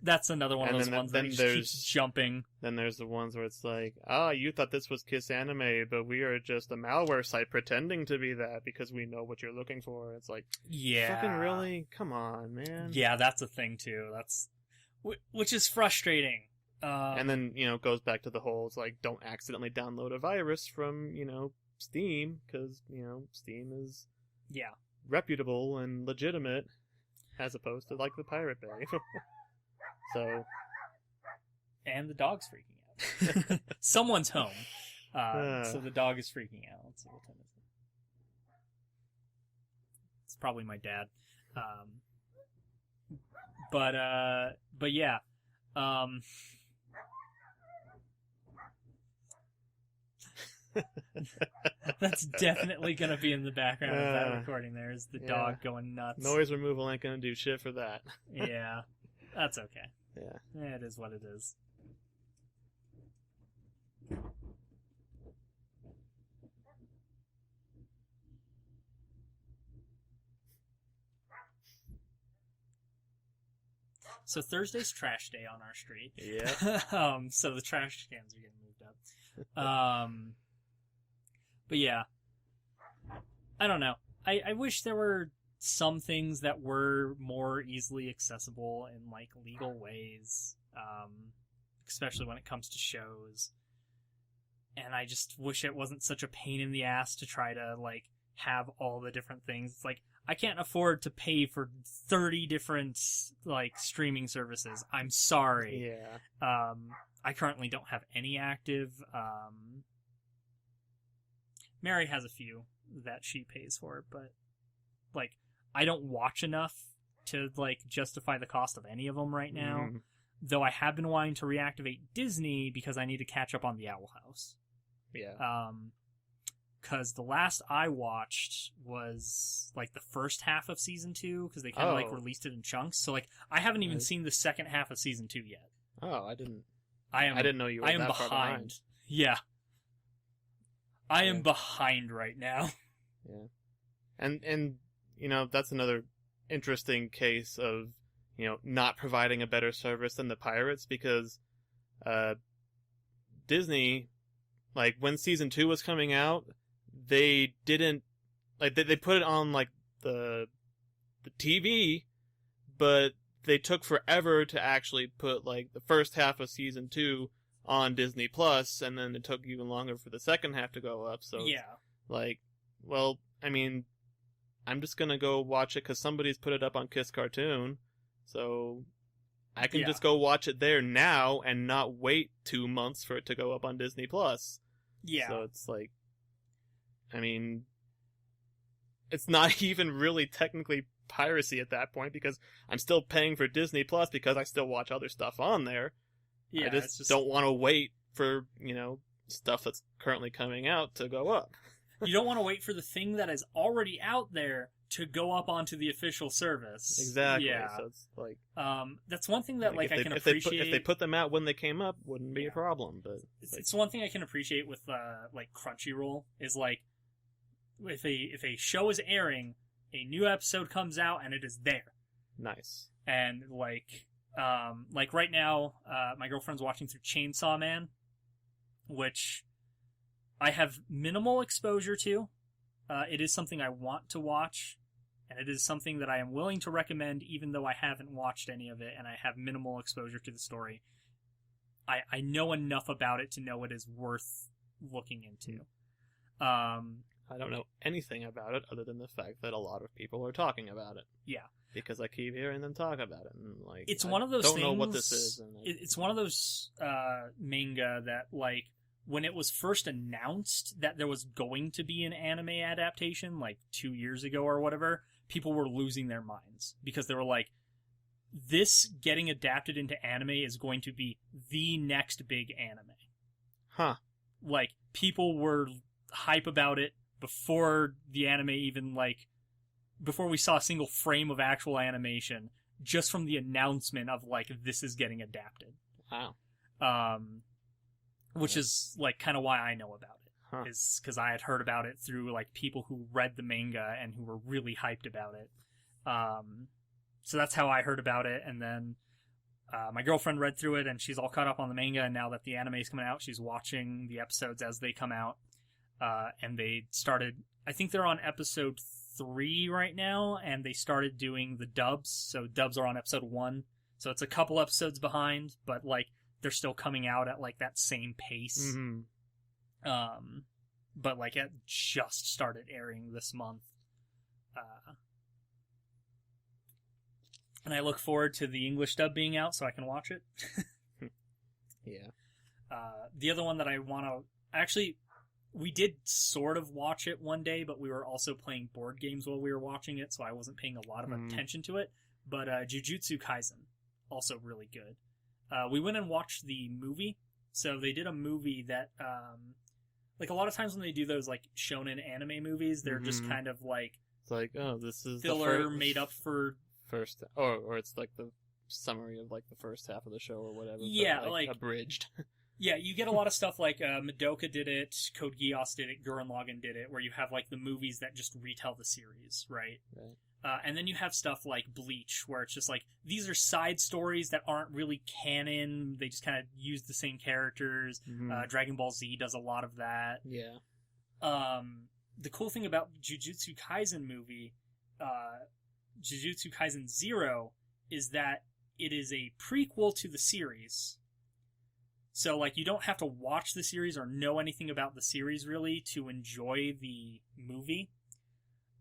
that's another one of those ones that keeps jumping. Then there's the ones where it's like, you thought this was Kiss Anime, but we are just a malware site pretending to be that because we know what you're looking for. It's like, fucking really? Come on, man. Yeah, that's a thing too. Which is frustrating. And then, it goes back to the whole, it's like, don't accidentally download a virus from, Steam, because, Steam is reputable and legitimate, as opposed to, like, the Pirate Bay. So, and the dog's freaking out. Someone's home, so the dog is freaking out. Let's see what time is it. It's probably my dad. But yeah. That's definitely gonna be in the background of that recording. There is the dog going nuts. Noise removal ain't gonna do shit for that. Yeah, that's okay. Yeah, it is what it is. So Thursday's trash day on our street. Yeah. So the trash cans are getting moved up. But yeah, I don't know. I wish there were some things that were more easily accessible in like legal ways, especially when it comes to shows. And I just wish it wasn't such a pain in the ass to try to like have all the different things. It's like, I can't afford to pay for 30 different like streaming services. I'm sorry. Yeah. I currently don't have any active. Mary has a few that she pays for, but like I don't watch enough to like justify the cost of any of them right now. Though I have been wanting to reactivate Disney because I need to catch up on the Owl House. Yeah. Because the last I watched was like the first half of season 2, because they kind of like released it in chunks. So like I haven't even seen the second half of season 2 yet. Oh, I didn't. I didn't know you were that far behind. Yeah. I am behind right now. Yeah. And that's another interesting case of, not providing a better service than the pirates, because Disney like when season 2 was coming out, they didn't like they put it on like the TV, but they took forever to actually put like the first half of season 2 on Disney Plus, and then it took even longer for the second half to go up. So Yeah. like, well, I mean, I'm just gonna go watch it because somebody's put it up on Kiss Cartoon, so I can just go watch it there now and not wait 2 months for it to go up on Disney Plus. Yeah. So it's like, I mean, it's not even really technically piracy at that point because I'm still paying for Disney Plus because I still watch other stuff on there. Yeah, I just don't want to wait for, stuff that's currently coming out to go up. You don't want to wait for the thing that is already out there to go up onto the official service. Exactly. Yeah. So it's like, that's one thing that I can appreciate. If they put them out when they came up, wouldn't be a problem. But it's one thing I can appreciate with Crunchyroll is like if a show is airing, a new episode comes out and it is there. Nice. And like right now, my girlfriend's watching through Chainsaw Man, which I have minimal exposure to. It is something I want to watch, and it is something that I am willing to recommend, even though I haven't watched any of it, and I have minimal exposure to the story. I know enough about it to know it is worth looking into. I don't know anything about it other than the fact that a lot of people are talking about it. Yeah. Because I keep hearing them talk about it, and like it's one of those things. Don't know what this is. It's one of those manga that like when it was first announced that there was going to be an anime adaptation, like 2 years ago or whatever, people were losing their minds because they were like, "This getting adapted into anime is going to be the next big anime." Huh? Like people were hype about it before the anime even before we saw a single frame of actual animation, just from the announcement of like this is getting adapted. Wow. Which is like kind of why I know about it. Huh. Is because I had heard about it through like people who read the manga and who were really hyped about it. So that's how I heard about it, and then my girlfriend read through it and she's all caught up on the manga, and now that the anime is coming out, she's watching the episodes as they come out. And they started, I think they're on episode 3 right now, and they started doing the dubs. So dubs are on episode 1. So it's a couple episodes behind, but like they're still coming out at like that same pace. Mm-hmm. But like it just started airing this month. And I look forward to the English dub being out so I can watch it. Yeah. The other one that I want to... Actually, we did sort of watch it one day, but we were also playing board games while we were watching it, so I wasn't paying a lot of attention to it. But Jujutsu Kaisen, also really good. We went and watched the movie. So they did a movie that... like a lot of times when they do those like shonen anime movies, they're just kind of like... It's like, oh, this is filler made up for... First, or it's like the summary of like the first half of the show or whatever. Yeah, but, like abridged. Yeah, you get a lot of stuff like Madoka did it, Code Geass did it, Gurren Lagann did it, where you have like the movies that just retell the series, right? And then you have stuff like Bleach, where it's just like, these are side stories that aren't really canon, they just kind of use the same characters. Dragon Ball Z does a lot of that. Yeah. The cool thing about Jujutsu Kaisen movie, Jujutsu Kaisen 0, is that it is a prequel to the series. So, like, you don't have to watch the series or know anything about the series, really, to enjoy the movie.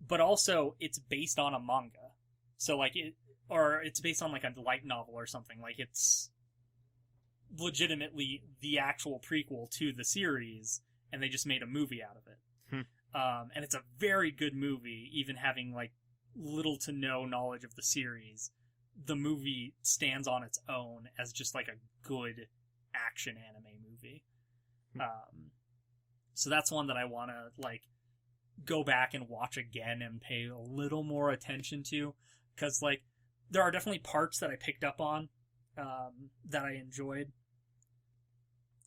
But also, it's based on a manga. So, like, it's based on, like, a light novel or something. Like, it's legitimately the actual prequel to the series, and they just made a movie out of it. And it's a very good movie, even having, like, little to no knowledge of the series. The movie stands on its own as just, like, a good action anime movie. So that's one that I want to like go back and watch again and pay a little more attention to, because like there are definitely parts that I picked up on that I enjoyed,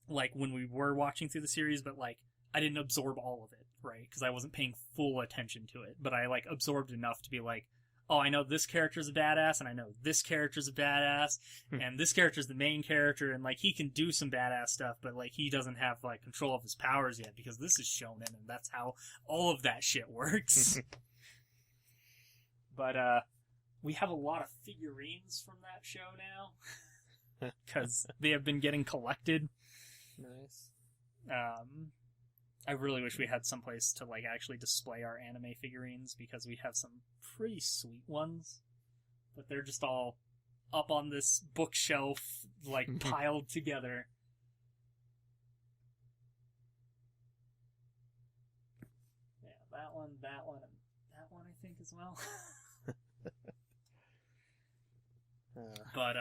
like when we were watching through the series, but like I didn't absorb all of it, right? Because I wasn't paying full attention to it, but I like absorbed enough to be like, oh, I know this character's a badass, and I know this character's a badass, and this character's the main character, and, like, he can do some badass stuff, but, like, he doesn't have, like, control of his powers yet, because this is shonen, and that's how all of that shit works. But, we have a lot of figurines from that show now, because they have been getting collected. Nice. I really wish we had someplace to, like, actually display our anime figurines, because we have some pretty sweet ones, but they're just all up on this bookshelf, like, piled together. Yeah, that one, and that one, I think, as well. But,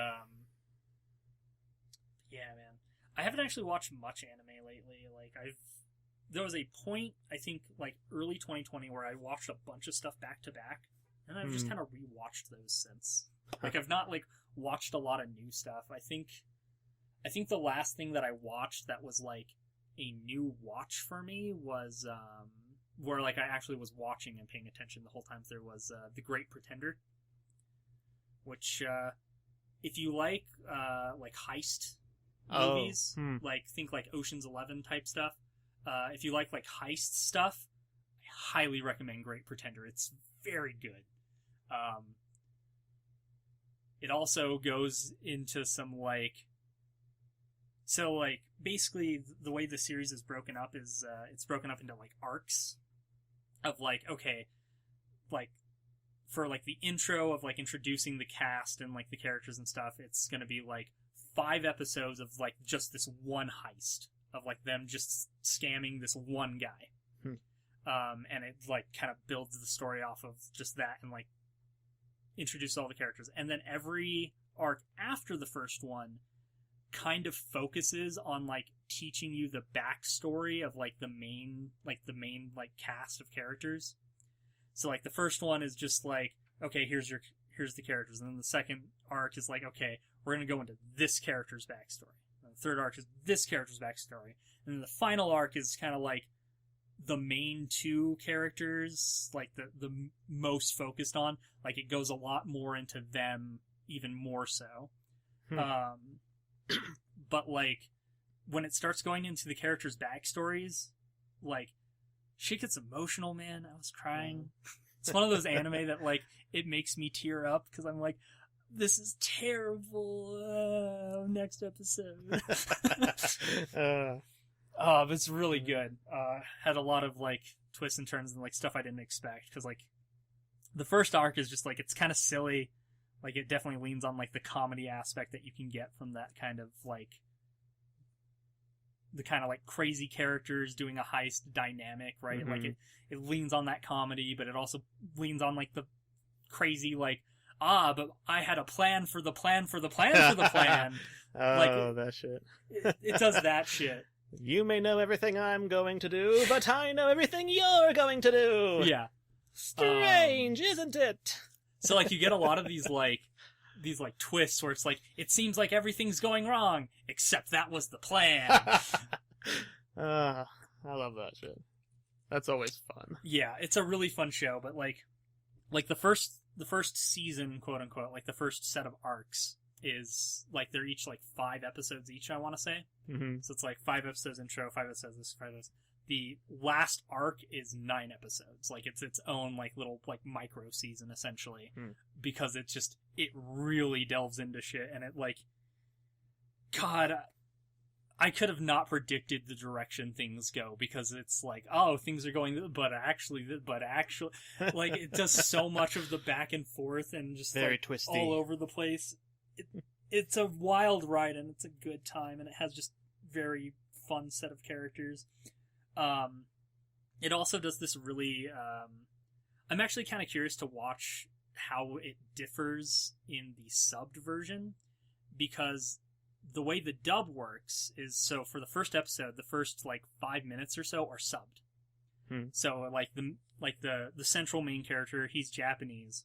yeah, man. I haven't actually watched much anime lately. Like, there was a point, I think, like, early 2020 where I watched a bunch of stuff back to back, and I've just kind of rewatched those since. Like, I've not, like, watched a lot of new stuff. I think the last thing that I watched that was, like, a new watch for me was, where, like, I actually was watching and paying attention the whole time there was, The Great Pretender, which, if you like heist movies, like, think, like, Ocean's 11 type stuff, if you like heist stuff, I highly recommend Great Pretender. It's very good. It also goes into some, like... So, like, basically, the way the series is broken up is, it's broken up into, like, arcs of, like, okay, like, for, like, the intro of, like, introducing the cast and, like, the characters and stuff, it's gonna be, like, 5 episodes of, like, just this one heist. Of, like, them just scamming this one guy. And it, like, kind of builds the story off of just that and, like, introduces all the characters. And then every arc after the first one kind of focuses on, like, teaching you the backstory of, like, the main cast of characters. So, like, the first one is just, like, okay, here's the characters. And then the second arc is, like, okay, we're gonna go into this character's backstory. The third arc is this character's backstory. And then the final arc is kind of like the main 2 characters, like the most focused on. Like, it goes a lot more into them, even more so. But, like, when it starts going into the characters' backstories, like, shit gets emotional, man. I was crying. It's one of those anime that, like, it makes me tear up, because I'm like, this is terrible. Next episode. But it's really good. Had a lot of, like, twists and turns and, like, stuff I didn't expect. Because, like, the first arc is just, like, it's kind of silly. Like, it definitely leans on, like, the comedy aspect that you can get from that kind of, like, the kind of, like, crazy characters doing a heist dynamic, right? Mm-hmm. Like, it leans on that comedy, but it also leans on, like, the crazy, like, but I had a plan for the plan for the plan for the plan. Like, that shit. It does that shit. You may know everything I'm going to do, but I know everything you're going to do. Yeah. Strange, isn't it? So, like, you get a lot of these twists where it's like, it seems like everything's going wrong, except that was the plan. I love that shit. That's always fun. Yeah, it's a really fun show, but, like the first season, quote unquote, like the first set of arcs is, like, they're each, like, 5 episodes each, I want to say. Mm-hmm. So it's, like, 5 episodes intro, 5 episodes this, 5 episodes. The last arc is 9 episodes. Like, it's its own, like, little, like, micro season, essentially. Because it really delves into shit, and it, like, God, I could have not predicted the direction things go, because it's like, oh, things are going, but actually, like, it does so much of the back and forth and just, very like, twisty, all over the place. It's a wild ride, and it's a good time, and it has just very fun set of characters. It also does this really, I'm actually kind of curious to watch how it differs in the subbed version, because the way the dub works is, so for the first episode, the first, like, 5 minutes or so are subbed. So, like, the central main character, he's Japanese.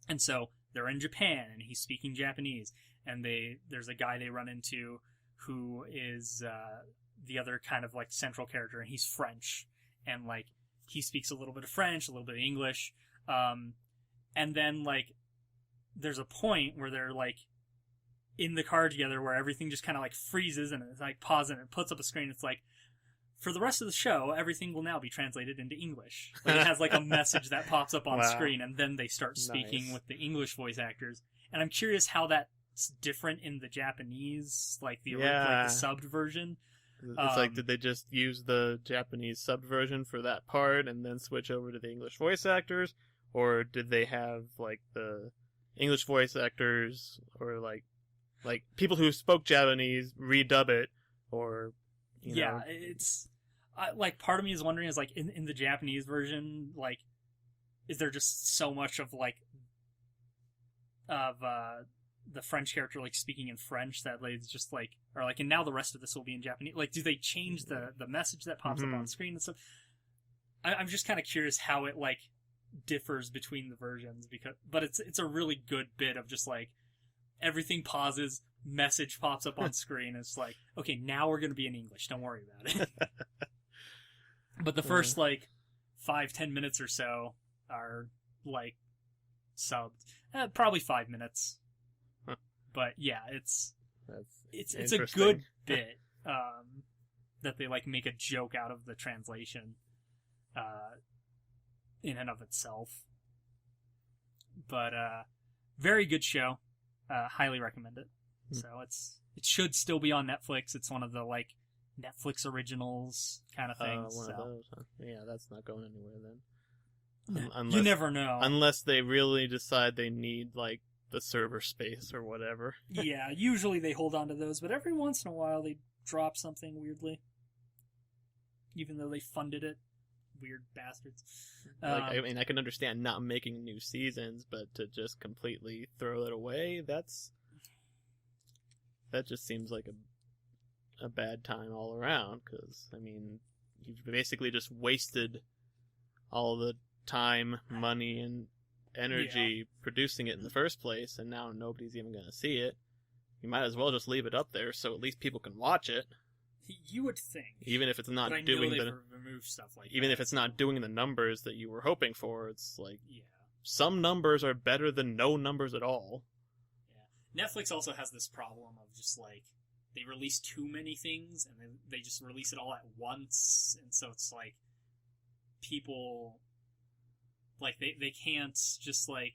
And so they're in Japan, and he's speaking Japanese. And there's a guy they run into who is the other kind of, like, central character, and he's French. And, like, he speaks a little bit of French, a little bit of English. and then like there's a point where they're like in the car together where everything just kind of like freezes and it's like pauses and it puts up a screen. It's like, for the rest of the show, everything will now be translated into English. Like, it has like a message that pops up on screen, and then they start speaking with the English voice actors. And I'm curious how that's different in the Japanese, like the subbed version. It's like, did they just use the Japanese subbed version for that part and then switch over to the English voice actors? Or did they have, like, the English voice actors, or, like people who spoke Japanese redub it, or, you know? It's... like, part of me is wondering, is, like, in the Japanese version, like, is there just so much of, like, the French character, like, speaking in French that it's just, like, or, like, and now the rest of this will be in Japanese. Like, do they change the message that pops up on screen and stuff? I'm just kind of curious how it, like, differs between the versions, but it's a really good bit of just, like, everything pauses, message pops up on screen, it's like, okay, now we're going to be in English, don't worry about it. But the first, like, 5-10 minutes or so are, like, subbed. Probably 5 minutes. Huh. But, yeah, it's a good bit that they, like, make a joke out of the translation in and of itself. But, very good show. Highly recommend it. So it should still be on Netflix. It's one of the, like, Netflix originals kind of things. One of those, huh? Yeah, that's not going anywhere then. Unless, you never know. Unless they really decide they need, like, the server space or whatever. Yeah, usually they hold on to those, but every once in a while they drop something weirdly. Even though they funded it. Weird bastards. Like, I mean, I can understand not making new seasons, but to just completely throw it away, that just seems like a bad time all around, because, I mean, you've basically just wasted all the time, money, and energy producing it in the first place, and now nobody's even going to see it. You might as well just leave it up there so at least people can watch it. You would think. Even if it's not doing stuff like even that, if it's not doing the numbers that you were hoping for, it's like, some numbers are better than no numbers at all. Yeah. Netflix also has this problem of just, like, they release too many things, and they just release it all at once, and so it's like, people, like, they can't just, like,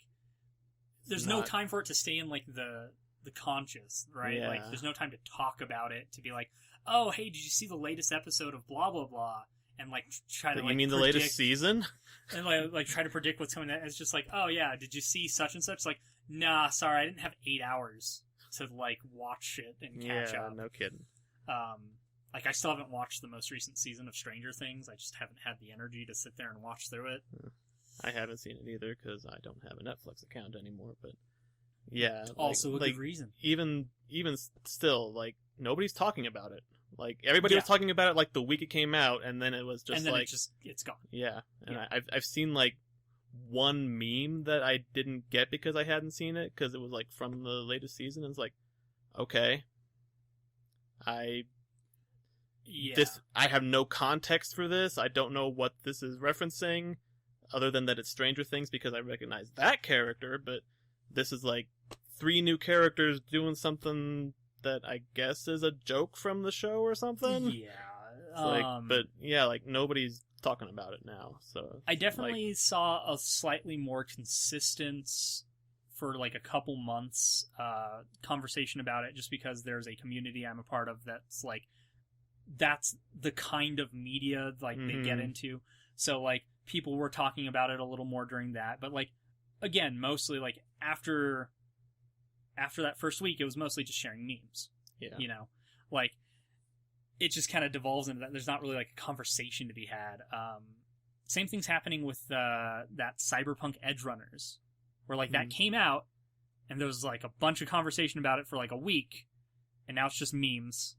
there's no time for it to stay in, like, the conscious, right? Yeah. Like, there's no time to talk about it, to be like, oh, hey, did you see the latest episode of blah, blah, blah? And, like, try to, like, you mean the latest season? And, like, try to predict what's coming out. It's just like, oh, yeah, did you see such and such? It's like, nah, sorry, I didn't have 8 hours to, like, watch it and catch up. Yeah, no kidding. Like, I still haven't watched the most recent season of Stranger Things. I just haven't had the energy to sit there and watch through it. I haven't seen it either, because I don't have a Netflix account anymore, but... Yeah. Also a good reason. Even still, like, nobody's talking about it. Like, everybody was talking about it, like, the week it came out, and then it was just, and then like... it's gone. Yeah. And I've seen, like, one meme that I didn't get because I hadn't seen it, because it was, like, from the latest season, and it's like, okay. I have no context for this. I don't know what this is referencing, other than that it's Stranger Things, because I recognize that character, but this is, like, 3 new characters doing something that I guess is a joke from the show or something. Yeah. But yeah, like, nobody's talking about it now. So I definitely saw a slightly more consistent, for like a couple months, conversation about it, just because there's a community I'm a part of that's like, that's the kind of media, like, they get into. So, like, people were talking about it a little more during that, but, like, again, mostly, like, after that first week, it was mostly just sharing memes. Yeah. You know? Like, it just kind of devolves into that. There's not really, like, a conversation to be had. Same thing's happening with that Cyberpunk Edge Runners, where, like, that came out, and there was, like, a bunch of conversation about it for, like, a week, and now it's just memes.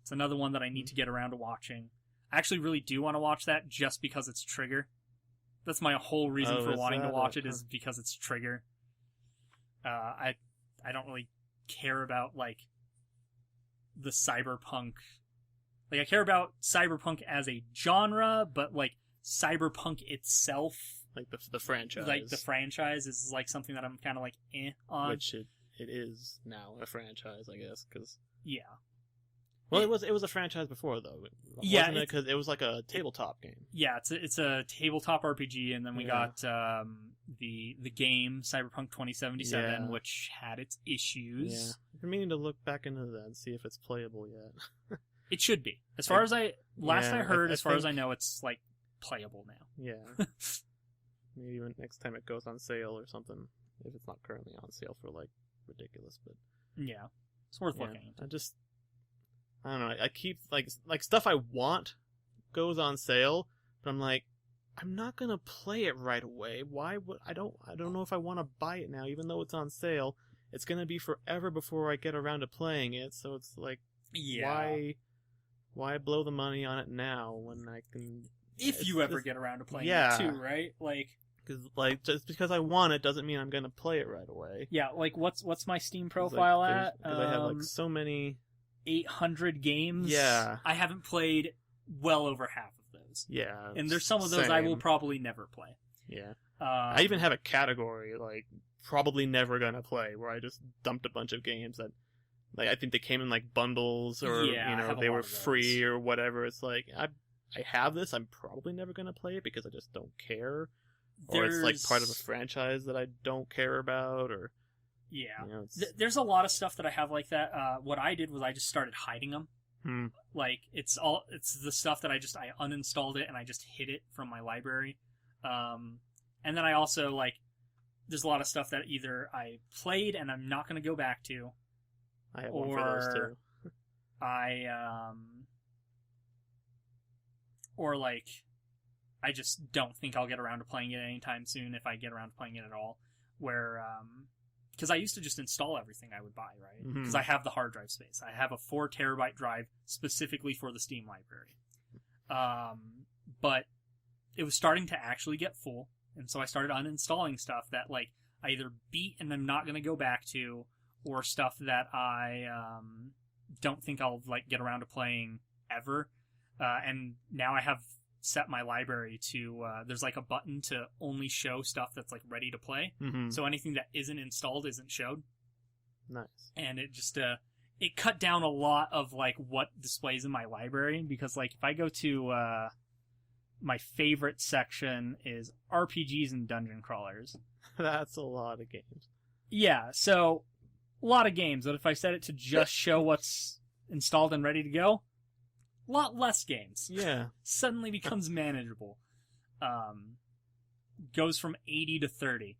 It's another one that I need to get around to watching. I actually really do want to watch that just because it's Trigger. That's my whole reason for wanting to watch it, is because it's Trigger. I don't really care about, like, the cyberpunk. Like, I care about cyberpunk as a genre, but, like, cyberpunk itself Like the franchise. Like the franchise is like something that I'm kind of like on. Which it is now a franchise, I guess, because... Yeah. Well, it was a franchise before, though. Yeah, Wasn't it? Because it was like a tabletop game. Yeah, it's a tabletop RPG, and then we got the game Cyberpunk 2077, which had its issues. Yeah, I've been meaning to look back into that and see if it's playable yet. It should be. As far as I heard, as far as I know, it's like playable now. Yeah. Maybe when next time it goes on sale or something, if it's not currently on sale for like ridiculous, but yeah, it's worth looking into. I don't know. I keep like stuff I want goes on sale, but I'm like, I'm not gonna play it right away. Why would I don't know if I want to buy it now, even though it's on sale. It's gonna be forever before I get around to playing it. So it's like, why blow the money on it now when I can? If you ever get around to playing it too, right? Like just because I want it doesn't mean I'm gonna play it right away. Yeah, like what's my Steam profile at? Because I have like so many. 800 games. Yeah. I haven't played well over half of those. Yeah. And there's some of those I will probably never play. Yeah. I even have a category, like, probably never gonna play, where I just dumped a bunch of games that, like, I think they came in, like, bundles, or, they were free or whatever. It's like, I have this, I'm probably never gonna play it because I just don't care. Or it's, like, part of a franchise that I don't care about, or... Yeah, there's a lot of stuff that I have like that. What I did was I just started hiding them. Like it's the stuff that I uninstalled it and I just hid it from my library. And then I also there's a lot of stuff that either I played and I'm not going to go back to. I have one for those too. I just don't think I'll get around to playing it anytime soon if I get around to playing it at all. Because I used to just install everything I would buy, right? Because I have the hard drive space. I have a 4 terabyte drive specifically for the Steam library. But it was starting to actually get full, and so I started uninstalling stuff that I either beat and I'm not going to go back to, or stuff that I don't think I'll get around to playing ever. And now I have set my library to there's a button to only show stuff that's ready to play. So anything that isn't installed isn't showed. Nice. And it just it cut down a lot of what displays in my library, because if I go to my favorite section is RPGs and dungeon crawlers. That's a lot of games. Yeah, so a lot of games, but if I set it to just show what's installed and ready to go, a lot less games. Yeah. Suddenly becomes manageable. Goes from 80 to 30.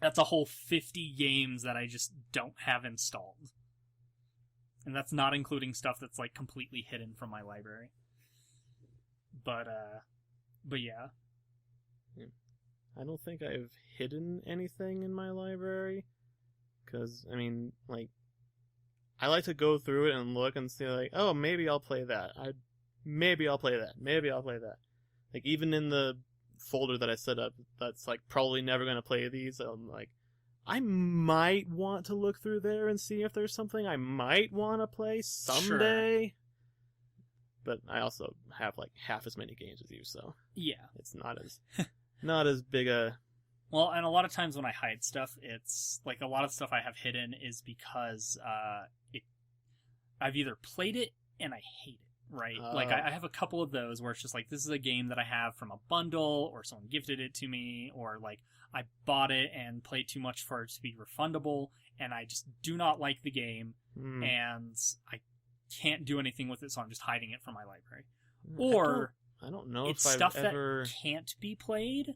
That's a whole 50 games that I just don't have installed. And that's not including stuff that's completely hidden from my library. But yeah. I don't think I've hidden anything in my library. Because, I like to go through it and look and see, oh, maybe I'll play that. Maybe I'll play that. Maybe I'll play that. Even in the folder that I set up, that's, probably never going to play these, I'm I might want to look through there and see if there's something I might want to play someday. Sure. But I also have, half as many games as you, so... Yeah. It's not as big a... Well, and a lot of times when I hide stuff, it's a lot of stuff I have hidden is because I've either played it and I hate it, right? I have a couple of those where it's just this is a game that I have from a bundle, or someone gifted it to me, or I bought it and played too much for it to be refundable, and I just do not like the game, and I can't do anything with it, so I'm just hiding it from my library. Or I don't know it's if stuff I've ever... that can't be played.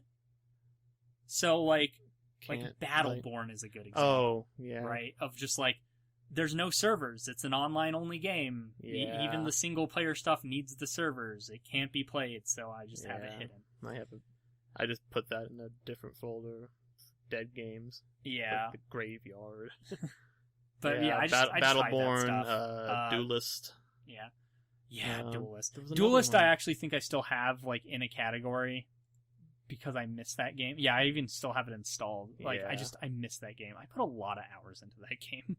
So Battleborn is a good example. Oh, yeah. Right? Of just there's no servers. It's an online only game. Yeah. Even the single player stuff needs the servers. It can't be played, so I just have it hidden. I just put that in a different folder. Dead games. Yeah. The graveyard. But I just Battleborn, hide that stuff. Duelist. Yeah. Yeah, Duelist. Duelist I actually think I still have in a category, because I missed that game. Yeah, I even still have it installed. I missed that game. I put a lot of hours into that game.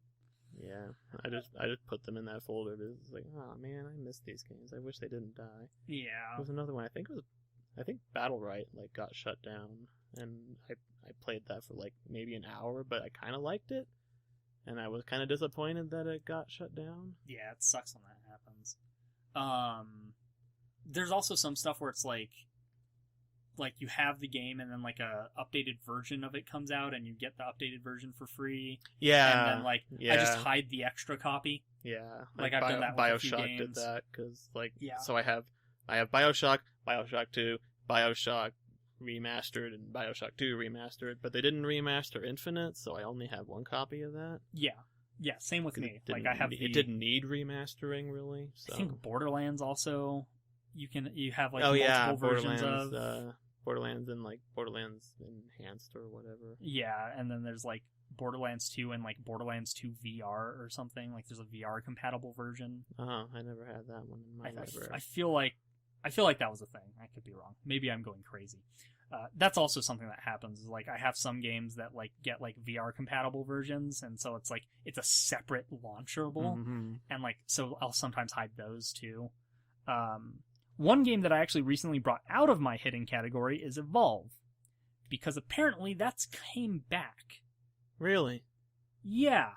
Yeah, I just put them in that folder. It's oh man, I missed these games. I wish they didn't die. Yeah. There was another one. I think it was I think Battle Right like got shut down, and I played that for like maybe an hour, but I kind of liked it, and I was kind of disappointed that it got shut down. Yeah, it sucks when that happens. There's also some stuff where it's like you have the game and then like a updated version of it comes out and you get the updated version for free. Yeah, and then like I just hide the extra copy. Yeah, like I've done that with a few BioShock games. did that because like Yeah. So I have BioShock, BioShock 2, BioShock Remastered, and BioShock 2 Remastered, but they didn't remaster Infinite, so I only have one copy of that. Yeah, same with me. Like I have it didn't need remastering really. So. I think Borderlands also you have like multiple versions of Borderlands and like Borderlands Enhanced or whatever. Yeah, and then there's like Borderlands 2 and like Borderlands 2 VR or something. Like there's a VR compatible version. I never had that one in my library. I feel like that was a thing. I could be wrong. Maybe I'm going crazy. That's also something that happens. Is like I have some games that like get like VR compatible versions, and so it's like it's a separate launcherable, and like so I'll sometimes hide those too. One game that I actually recently brought out of my hidden category is Evolve, because apparently that's came back. Really? Yeah.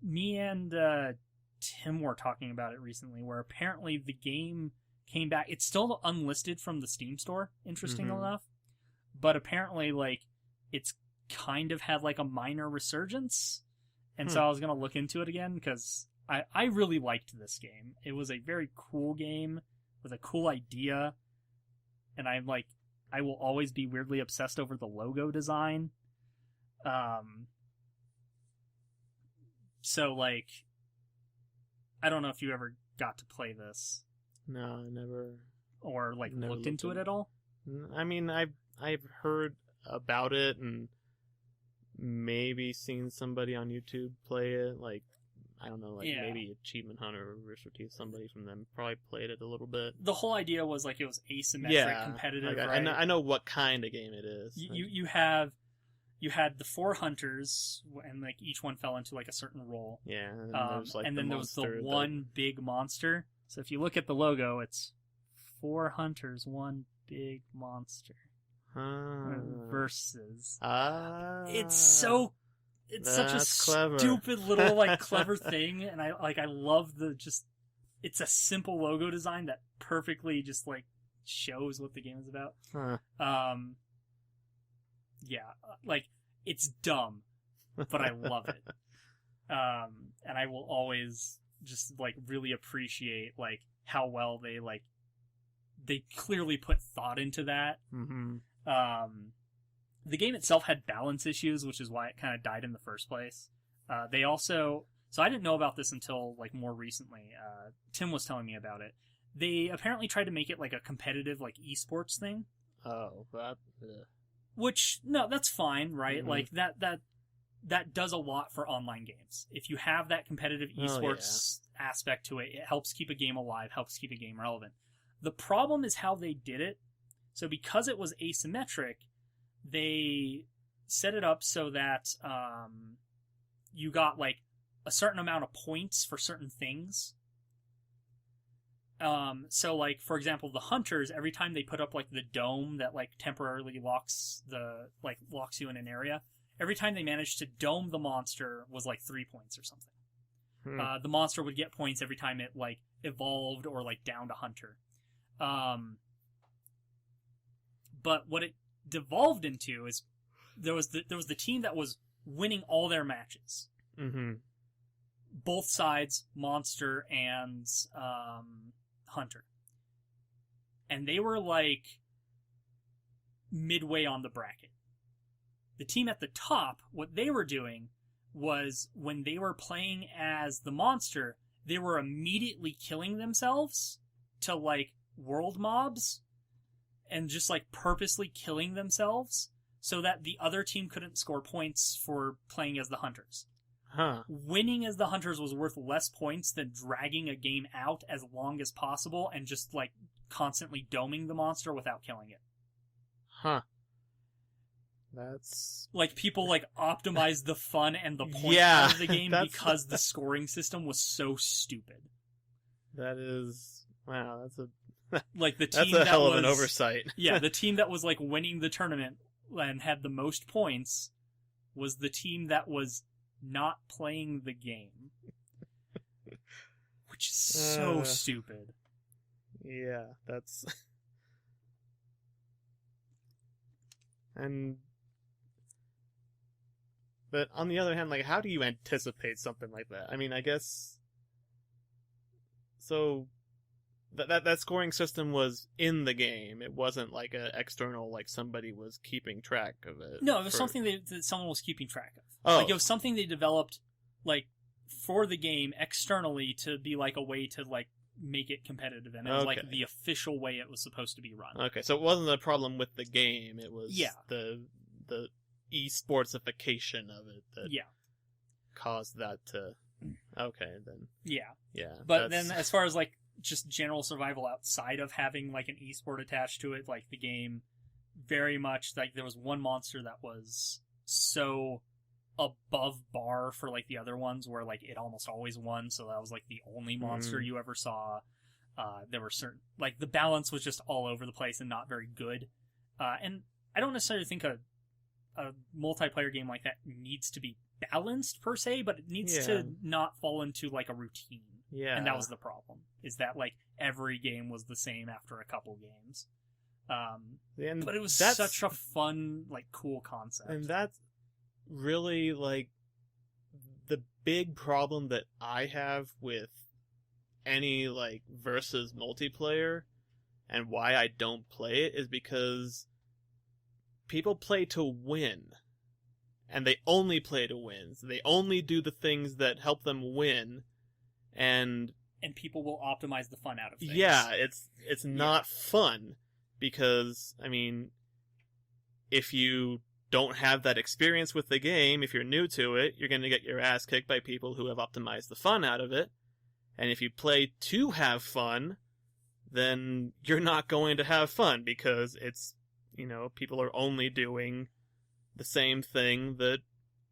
Me and Tim were talking about it recently, where apparently the game came back. It's still unlisted from the Steam store, interesting enough, but apparently like it's kind of had like a minor resurgence, and so I was gonna look into it again because I really liked this game. It was a very cool game with a cool idea, and I will always be weirdly obsessed over the logo design. So like, I don't know if you ever got to play this. No, I never. Or like looked into it at all. I mean, I've heard about it and maybe seen somebody on YouTube play it. Like, I don't know, like maybe Achievement Hunter or Rooster Teeth, somebody from them probably played it a little bit. The whole idea was like it was asymmetric, competitive. Like, right? I know what kind of game it is. You had the 4 hunters, and like each one fell into like a certain role. Yeah, and then there was the one big monster. So if you look at the logo, it's 4 hunters, 1 big monster. Versus. It's such a stupid little like clever thing, and I love it's a simple logo design that perfectly just like shows what the game is about. Yeah, like it's dumb, but I love it. And I will always just like really appreciate like how well they clearly put thought into that. The game itself had balance issues, which is why it kind of died in the first place. They also, so I didn't know about this until like more recently. Tim was telling me about it. They apparently tried to make it like a competitive like esports thing. Oh, that. Which no, that's fine, right? Like that does a lot for online games. If you have that competitive esports aspect to it, it helps keep a game alive, helps keep a game relevant. The problem is how they did it. So because it was asymmetric, they set it up so that you got like a certain amount of points for certain things. So like for example, the hunters, every time they put up like the dome that like temporarily locks you in an area, every time they managed to dome the monster was like 3 points or something. The monster would get points every time it like evolved or like downed a hunter. But what it devolved into is there was the team that was winning all their matches. Both sides, monster and hunter. And they were like midway on the bracket. The team at the top, what they were doing was when they were playing as the monster, they were immediately killing themselves to like world mobs and just like purposely killing themselves so that the other team couldn't score points for playing as the hunters. Winning as the hunters was worth less points than dragging a game out as long as possible and just like constantly doming the monster without killing it. That's like people like optimized the fun and the point of the game because the scoring system was so stupid. That is Wow, that's a Like the team that's a hell that of an was- oversight. Yeah, the team that was like winning the tournament and had the most points was the team that was not playing the game. Which is so stupid. Yeah, that's... But on the other hand, like, how do you anticipate something like that? I mean, I guess... So, that scoring system was in the game. It wasn't like an external, like somebody was keeping track of it. No, it was something that someone was keeping track of. Oh. Like, it was something they developed, like, for the game externally to be, like, a way to, like, make it competitive. And it was, like, the official way it was supposed to be run. Okay, so it wasn't a problem with the game. It was Yeah. the esportsification of it that caused that to... Okay, then. Yeah. Yeah. But then as far as, like, just general survival outside of having, like, an esport attached to it, like, the game very much, like, there was one monster that was so above bar for, like, the other ones where, like, it almost always won, so that was, like, the only monster you ever saw. There were certain... Like, the balance was just all over the place and not very good. And I don't necessarily think a multiplayer game like that needs to be balanced, per se, but it needs to not fall into, like, a routine. Yeah. And that was the problem, is that, like, every game was the same after a couple games. But it was such a fun, like, cool concept. And that's really, like, the big problem that I have with any, like, versus multiplayer, and why I don't play it, is because people play to win. And they only play to win. So they only do the things that help them win. And people will optimize the fun out of things. Yeah, it's not fun. Because, I mean, if you don't have that experience with the game, if you're new to it, you're going to get your ass kicked by people who have optimized the fun out of it. And if you play to have fun, then you're not going to have fun, because it's, you know, people are only doing the same thing that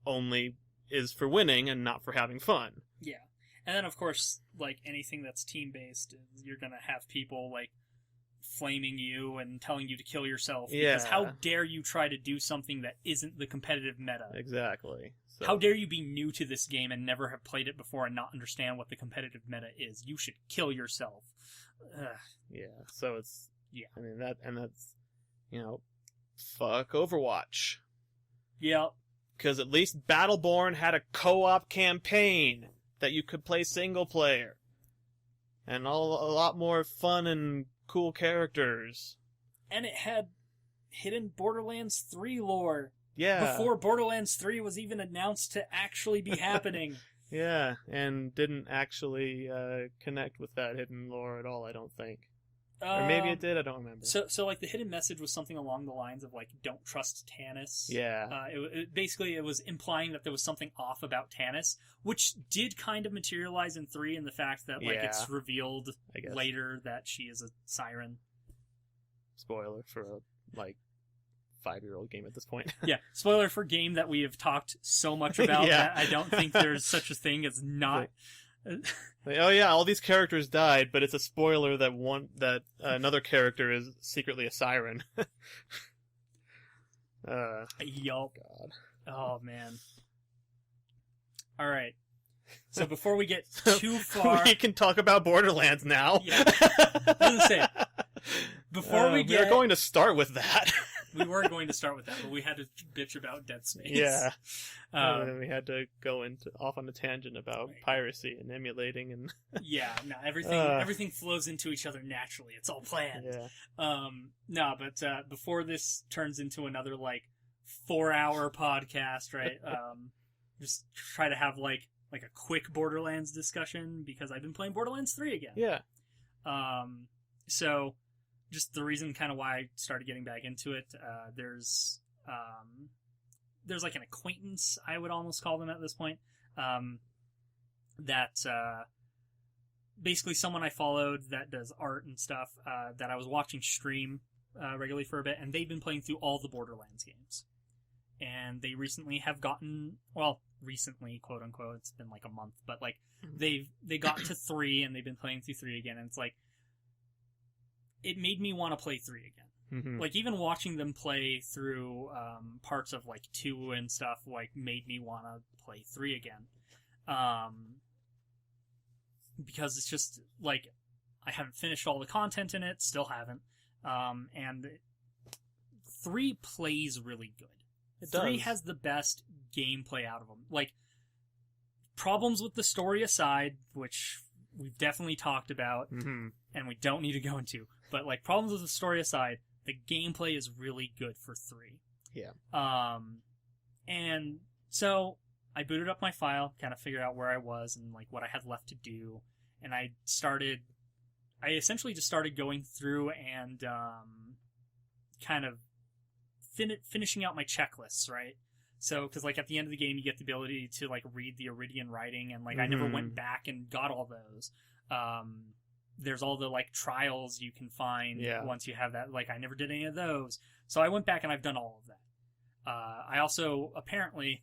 only is for winning and not for having fun. Yeah. And then, of course, like, anything that's team-based, you're gonna have people, like, flaming you and telling you to kill yourself. Because how dare you try to do something that isn't the competitive meta? Exactly. So. How dare you be new to this game and never have played it before and not understand what the competitive meta is? You should kill yourself. Ugh. Yeah, so it's... Yeah. I mean, that's, you know, fuck Overwatch. Yeah. Because at least Battleborn had a co-op campaign that you could play single player. And a lot more fun and cool characters. And it had hidden Borderlands 3 lore. Yeah. Before Borderlands 3 was even announced to actually be happening. Yeah, and didn't actually connect with that hidden lore at all, I don't think. Or maybe it did, I don't remember. So like, the hidden message was something along the lines of, like, don't trust Tannis. Yeah. Basically, it was implying that there was something off about Tannis, which did kind of materialize in 3 in the fact that, like, it's revealed later that she is a siren. Spoiler for a, like, 5-year-old game at this point. Yeah, spoiler for a game that we have talked so much about that I don't think there's such a thing as not... Like, oh yeah, all these characters died, but it's a spoiler that another character is secretly a siren. Yup. God. Oh man. All right. So before we get too far, we can talk about Borderlands now. Yeah. I was gonna say, before we are going to start with that. We were going to start with that, but we had to bitch about Dead Space. Yeah. And then we had to go off on a tangent about piracy and emulating and... Yeah, no, everything flows into each other naturally. It's all planned. Yeah. But before this turns into another, like, 4-hour podcast, right? Just try to have, like a quick Borderlands discussion, because I've been playing Borderlands 3 again. Yeah. So... just the reason kind of why I started getting back into it, there's like an acquaintance, I would almost call them at this point, that basically someone I followed that does art and stuff, that I was watching stream regularly for a bit, and they've been playing through all the Borderlands games. And they recently have gotten, well, recently, quote unquote, it's been like a month, but like they got to 3 and they've been playing through 3 again, and it's like, it made me want to play 3 again. Mm-hmm. Like, even watching them play through parts of, like, 2 and stuff, like, made me want to play 3 again. Because it's just, like, I haven't finished all the content in it, still haven't. And 3 plays really good. It 3 does. has the best gameplay out of them. Like, problems with the story aside, which we've definitely talked about, Mm-hmm. and we don't need to go into, but, like, problems with the story aside, the gameplay is really good for 3. Yeah. And so I booted up my file, kind of figured out where I was and, like, what I had left to do, and I essentially just started going through and kind of finishing out my checklists, right? So, because, like, at the end of the game, you get the ability to, like, read the Iridian writing, and, like, I never went back and got all those. There's all the, like, trials you can find once you have that. Like, I never did any of those. So I went back and I've done all of that. I also, apparently...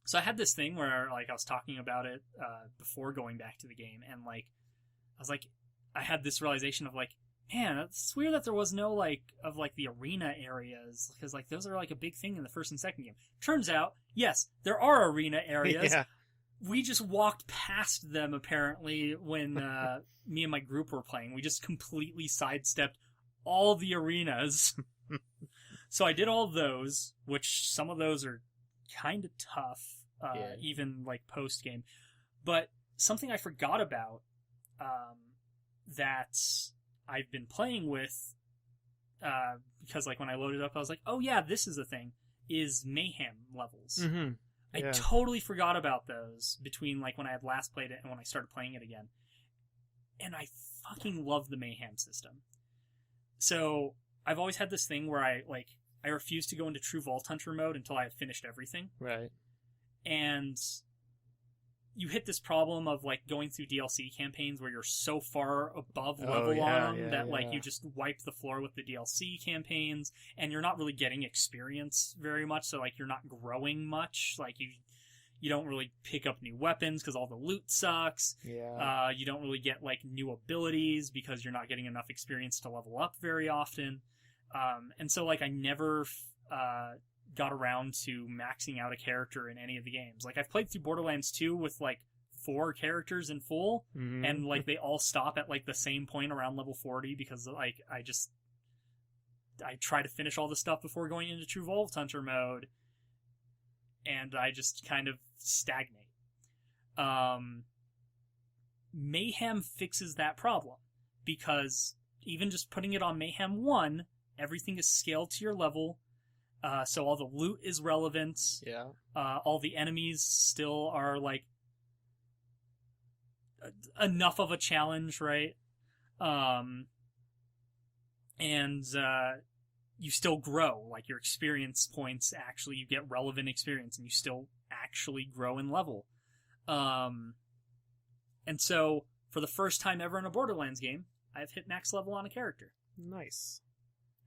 So I had this thing where, like, I was talking about it before going back to the game, and, like, I was like, I had this realization of, like, man, it's weird that there was no, like, of, like, the arena areas, because, like, those are, like, a big thing in the first and second game. Turns out, yes, there are arena areas. Yeah. We just walked past them, apparently, when me and my group were playing. We just completely sidestepped all the arenas. So I did all those, which some of those are kind of tough, even, like, post-game. But something I forgot about that I've been playing with, because, like, when I loaded up, I was like, oh yeah, this is a thing, is mayhem levels. Mm-hmm. I totally forgot about those between, like, when I had last played it and when I started playing it again. And I fucking love the mayhem system. So, I've always had this thing where I refuse to go into true Vault Hunter mode until I have finished everything. Right. And you hit this problem of, like, going through DLC campaigns where you're so far above level on them that, like, you just wipe the floor with the DLC campaigns, and you're not really getting experience very much, so, like, you're not growing much. Like, you don't really pick up new weapons because all the loot sucks. Yeah. You don't really get, like, new abilities because you're not getting enough experience to level up very often. And so, like, I never got around to maxing out a character in any of the games. Like, I've played through Borderlands 2 with, like, 4 characters in full, and, like, they all stop at, like, the same point around level 40 because, like, I try to finish all the stuff before going into true Vault Hunter mode, and I just kind of stagnate. Mayhem fixes that problem, because even just putting it on Mayhem 1, everything is scaled to your level, so all the loot is relevant. Yeah. All the enemies still are, like, enough of a challenge, right? And you still grow. Like, your experience points, actually, you get relevant experience, and you still actually grow in level. And so, for the first time ever in a Borderlands game, I've hit max level on a character. Nice.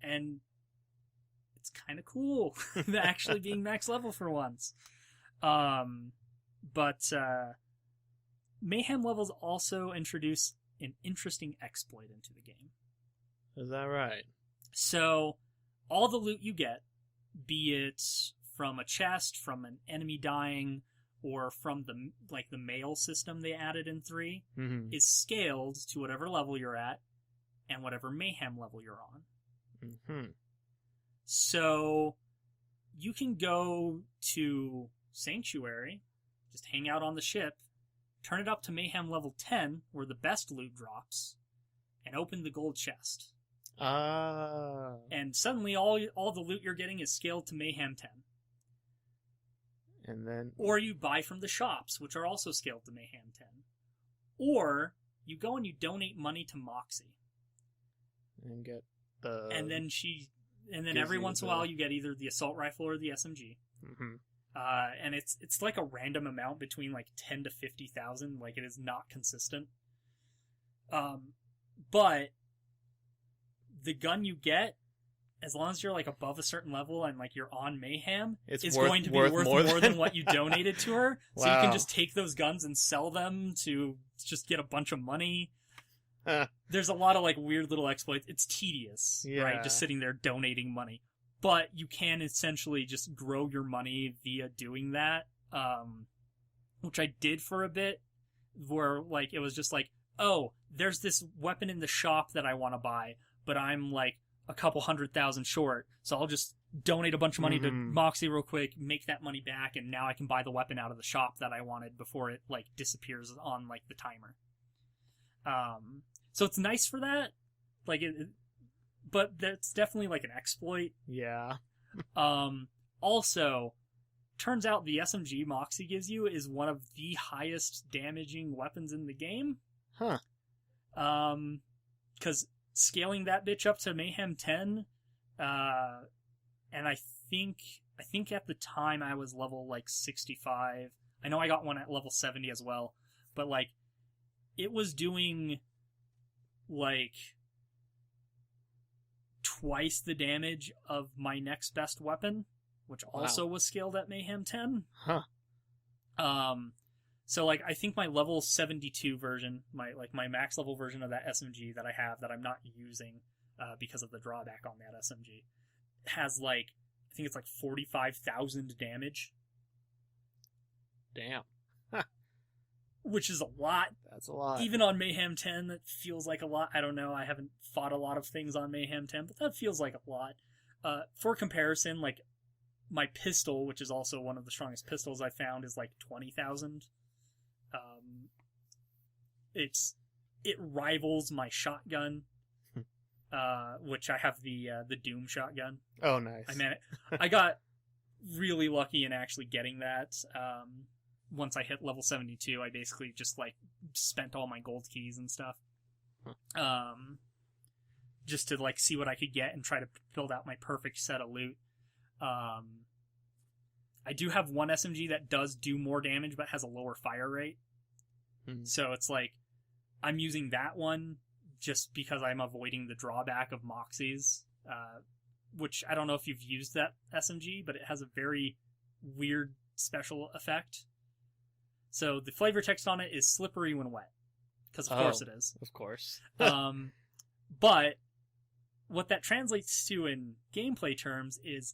And it's kind of cool, actually being max level for once. But Mayhem levels also introduce an interesting exploit into the game. Is that right? So, all the loot you get, be it from a chest, from an enemy dying, or from the mail system they added in 3, is scaled to whatever level you're at, and whatever Mayhem level you're on. Mm-hmm. So, you can go to Sanctuary, just hang out on the ship, turn it up to Mayhem level 10, where the best loot drops, and open the gold chest. And suddenly all the loot you're getting is scaled to Mayhem 10. And then... Or you buy from the shops, which are also scaled to Mayhem 10. Or you go and you donate money to Moxie. And get the... And then every once in a while you get either the assault rifle or the SMG. Mm-hmm. And it's like a random amount between, like, 10 to 50,000. Like, it is not consistent. But the gun you get, as long as you're, like, above a certain level and, like, you're on Mayhem, is going to be worth more than what you donated to her. So you can just take those guns and sell them to just get a bunch of money. There's a lot of like weird little exploits. It's tedious, Yeah. right? Just sitting there donating money. But you can essentially just grow your money via doing that, which I did for a bit, where like it was just like, oh, there's this weapon in the shop that I want to buy, but I'm like a couple 100,000 short, so I'll just donate a bunch of money to Moxie real quick, make that money back, and now I can buy the weapon out of the shop that I wanted before it like disappears on like the timer. So it's nice for that, like but that's definitely like an exploit. Yeah. Also, turns out the SMG Moxie gives you is one of the highest damaging weapons in the game. Huh. Because scaling that bitch up to Mayhem 10, and I think at the time I was level like 65. I know I got one at level 70 as well, but like it was doing like twice the damage of my next best weapon, which also was scaled at Mayhem 10. Huh. So like I think my level 72 version, my max level version of that SMG that I have that I'm not using because of the drawback on that SMG has like I think it's like 45,000 damage. Damn. Which is a lot. That's a lot. Even on Mayhem 10, that feels like a lot. I don't know. I haven't fought a lot of things on Mayhem 10, but that feels like a lot. For comparison, like my pistol, which is also one of the strongest pistols I found, is like 20,000. It rivals my shotgun, which I have the Doom shotgun. Oh, nice. I got really lucky in actually getting that. Once I hit level 72, I basically just like spent all my gold keys and stuff. Just to like see what I could get and try to build out my perfect set of loot. I do have one SMG that does do more damage but has a lower fire rate. So it's like I'm using that one just because I'm avoiding the drawback of Moxies, which I don't know if you've used that SMG, but it has a very weird special effect. So the flavor text on it is slippery when wet, because of course it is. Of course. But what that translates to in gameplay terms is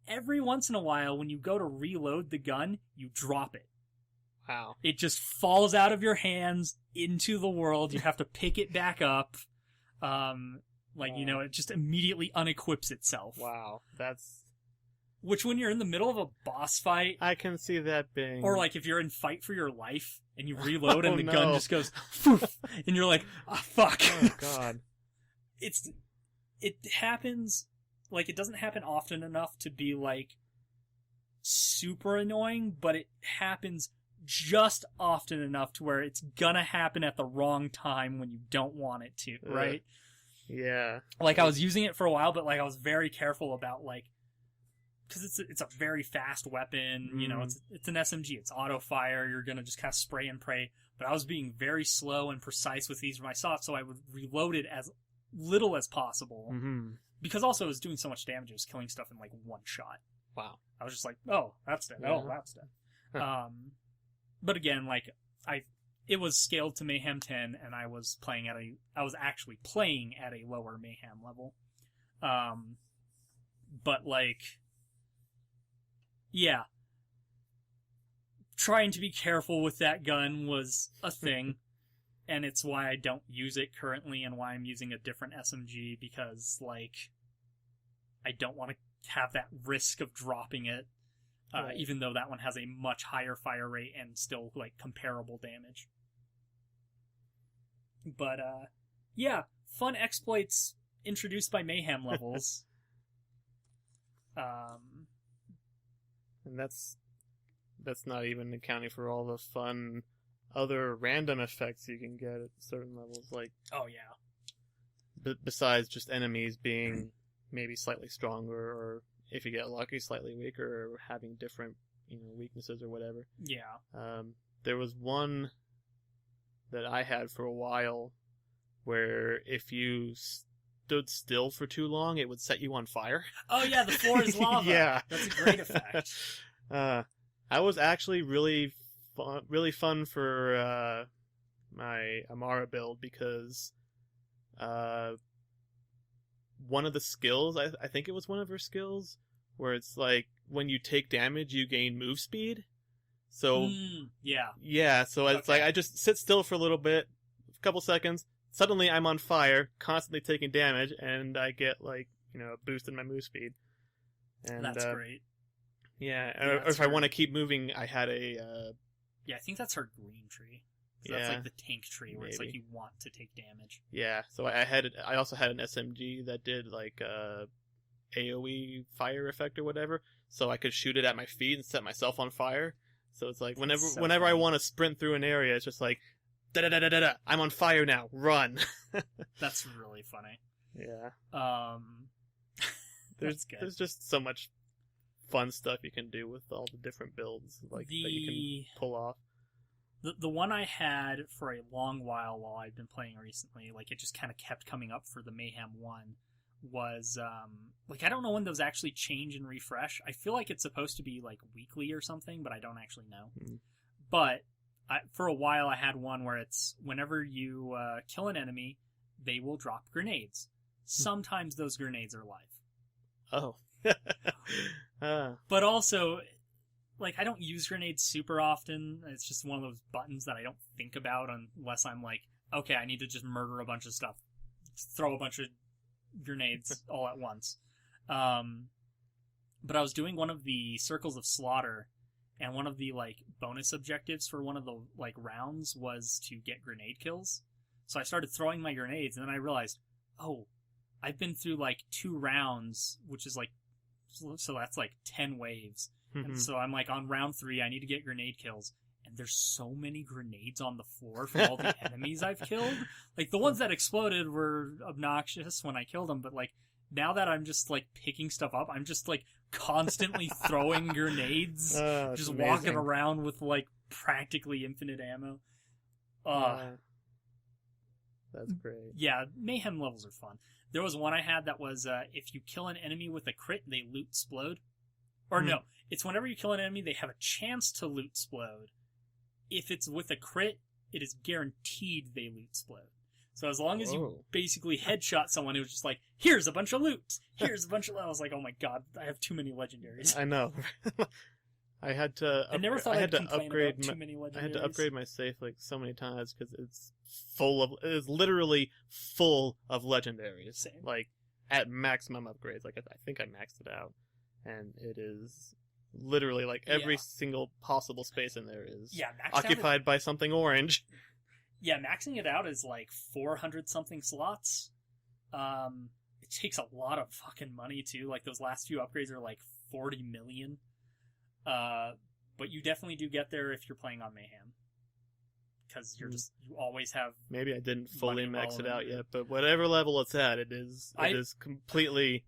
every once in a while when you go to reload the gun, you drop it. Wow. It just falls out of your hands into the world. You have to pick it back up. It just immediately unequips itself. Wow. That's... Which when you're in the middle of a boss fight... I can see that being... Or like if you're in fight for your life and you reload and the gun just goes... Poof, and you're like, fuck. Oh, God. It happens... Like, it doesn't happen often enough to be, like, super annoying, but it happens just often enough to where it's gonna happen at the wrong time when you don't want it to, right? Yeah. Like, I was using it for a while, but, like, I was very careful about, like... Because it's a very fast weapon, you know, it's an SMG, it's auto-fire, you're gonna just kind of spray and pray, but I was being very slow and precise with these when I saw it, so I would reload it as little as possible. Mm-hmm. Because also it was doing so much damage, it was killing stuff in, like, one shot. Wow. I was just like, oh, that's dead. Yeah. Oh, that's dead. But again, like, it was scaled to Mayhem 10, and I was actually playing at a lower Mayhem level. But, like, yeah. Trying to be careful with that gun was a thing. And it's why I don't use it currently and why I'm using a different SMG, because, like, I don't want to have that risk of dropping it, Right. even though that one has a much higher fire rate and still, like, comparable damage. But, yeah, fun exploits introduced by Mayhem levels. And that's not even accounting for all the fun other random effects you can get at certain levels, like... Oh, yeah. Besides just enemies being maybe slightly stronger, or if you get lucky, slightly weaker, or having different, weaknesses or whatever. Yeah. There was one that I had for a while where if you stood still for too long, it would set you on fire. Oh, yeah, the floor is lava. Yeah. That's a great effect. I was actually really fun for my Amara build because one of the skills, I think it was one of her skills, where it's like when you take damage, you gain move speed. So yeah, so it's like I just sit still for a little bit, a couple seconds. Suddenly, I'm on fire, constantly taking damage, and I get like a boost in my move speed. And that's great. Yeah, or if I want to keep moving, I had a. Yeah, I think that's her green tree. So that's like the tank tree where it's like you want to take damage. Yeah, so I also had an SMG that did like AoE fire effect or whatever, so I could shoot it at my feet and set myself on fire. So it's like whenever I want to sprint through an area, it's just like da da da da da. I'm on fire now. Run. That's really funny. Yeah. There's just so much fun stuff you can do with all the different builds that you can pull off. The one I had for a long while I've been playing recently, like it just kind of kept coming up for the Mayhem 1, was like I don't know when those actually change and refresh. I feel like it's supposed to be like weekly or something, but I don't actually know. But for a while I had one where it's whenever you kill an enemy, they will drop grenades. Sometimes those grenades are live. Oh. But also, like, I don't use grenades super often. It's just one of those buttons that I don't think about unless I'm like, okay, I need to just murder a bunch of stuff. Throw a bunch of grenades all at once. But I was doing one of the Circles of Slaughter, and one of the, like, bonus objectives for one of the, like, rounds was to get grenade kills. So I started throwing my grenades, and then I realized, oh, I've been through, like, 2 rounds, which is, like, so that's, like, 10 waves. And so I'm like, on round 3, I need to get grenade kills. And there's so many grenades on the floor from all the enemies I've killed. Like, the ones that exploded were obnoxious when I killed them, but, like, now that I'm just, like, picking stuff up, I'm just, like, constantly throwing grenades. Just amazing. Walking around with, like, practically infinite ammo. That's great. Yeah, Mayhem levels are fun. There was one I had that was, if you kill an enemy with a crit, they loot explode. Or no, it's whenever you kill an enemy, they have a chance to loot explode. If it's with a crit, it is guaranteed they loot explode. So as long as you basically headshot someone, it was just like, here's a bunch of loot. Here's a bunch of loot. I was like, oh my god, I have too many legendaries. I know. I had to. I never thought I'd complain upgrade about too many legendaries. I had to upgrade my safe like so many times because it is literally full of legendaries. Same. Like at maximum upgrades. Like I think I maxed it out. And it is literally like every single possible space in there is occupied by something orange. Yeah, maxing it out is like 400 something slots. It takes a lot of fucking money too. Like those last few upgrades are like 40 million. But you definitely do get there if you're playing on Mayhem. Because you always have. Maybe I didn't fully max it out yet, but whatever level it's at, it is completely.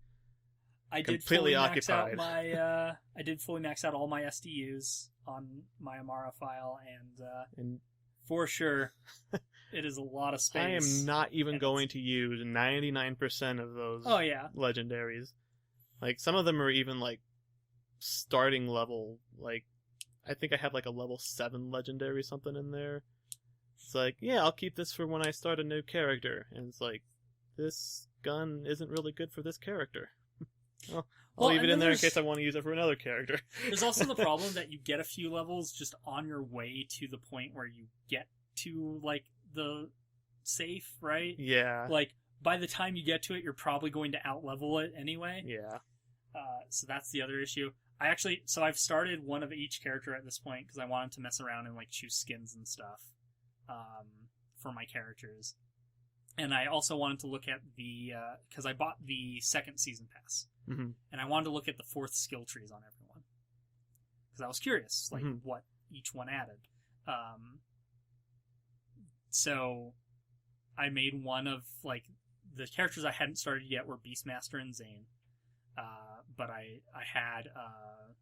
I did fully max out all my SDUs on my Amara file, and for sure, it is a lot of space. I am not even going to use 99% of those legendaries. Like, some of them are even, like, starting level. Like, I think I have, like, a level 7 legendary something in there. It's like, yeah, I'll keep this for when I start a new character. And it's like, this gun isn't really good for this character. Well, I'll leave it in there in case I want to use it for another character. There's also the problem that you get a few levels just on your way to the point where you get to, like, the safe, right? Yeah. Like, by the time you get to it, you're probably going to outlevel it anyway. Yeah. So that's the other issue. I've started one of each character at this point because I wanted to mess around and, like, choose skins and stuff for my characters. And I also wanted to look at because I bought the second season pass. Mm-hmm. And I wanted to look at the 4th skill trees on everyone. Because I was curious, like, what each one added. So, I made one of, like, the characters I hadn't started yet were Beastmaster and Zane. But I had a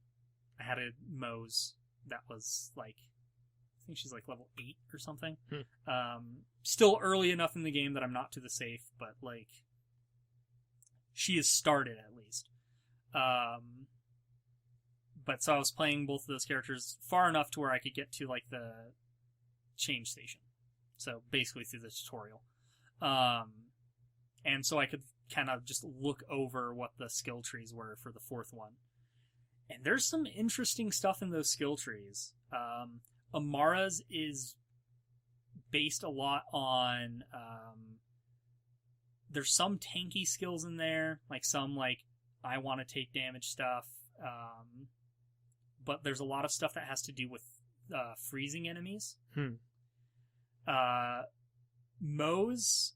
Mose that was, like, I think she's, like, level 8 or something. Still early enough in the game that I'm not to the safe, but, like, she is started at least. But so I was playing both of those characters far enough to where I could get to, like, the change station. So basically through the tutorial. And so I could kind of just look over what the skill trees were for the fourth one. And there's some interesting stuff in those skill trees. Amara's is based a lot on... there's some tanky skills in there, like some I want to take damage stuff. But there's a lot of stuff that has to do with freezing enemies. Moe's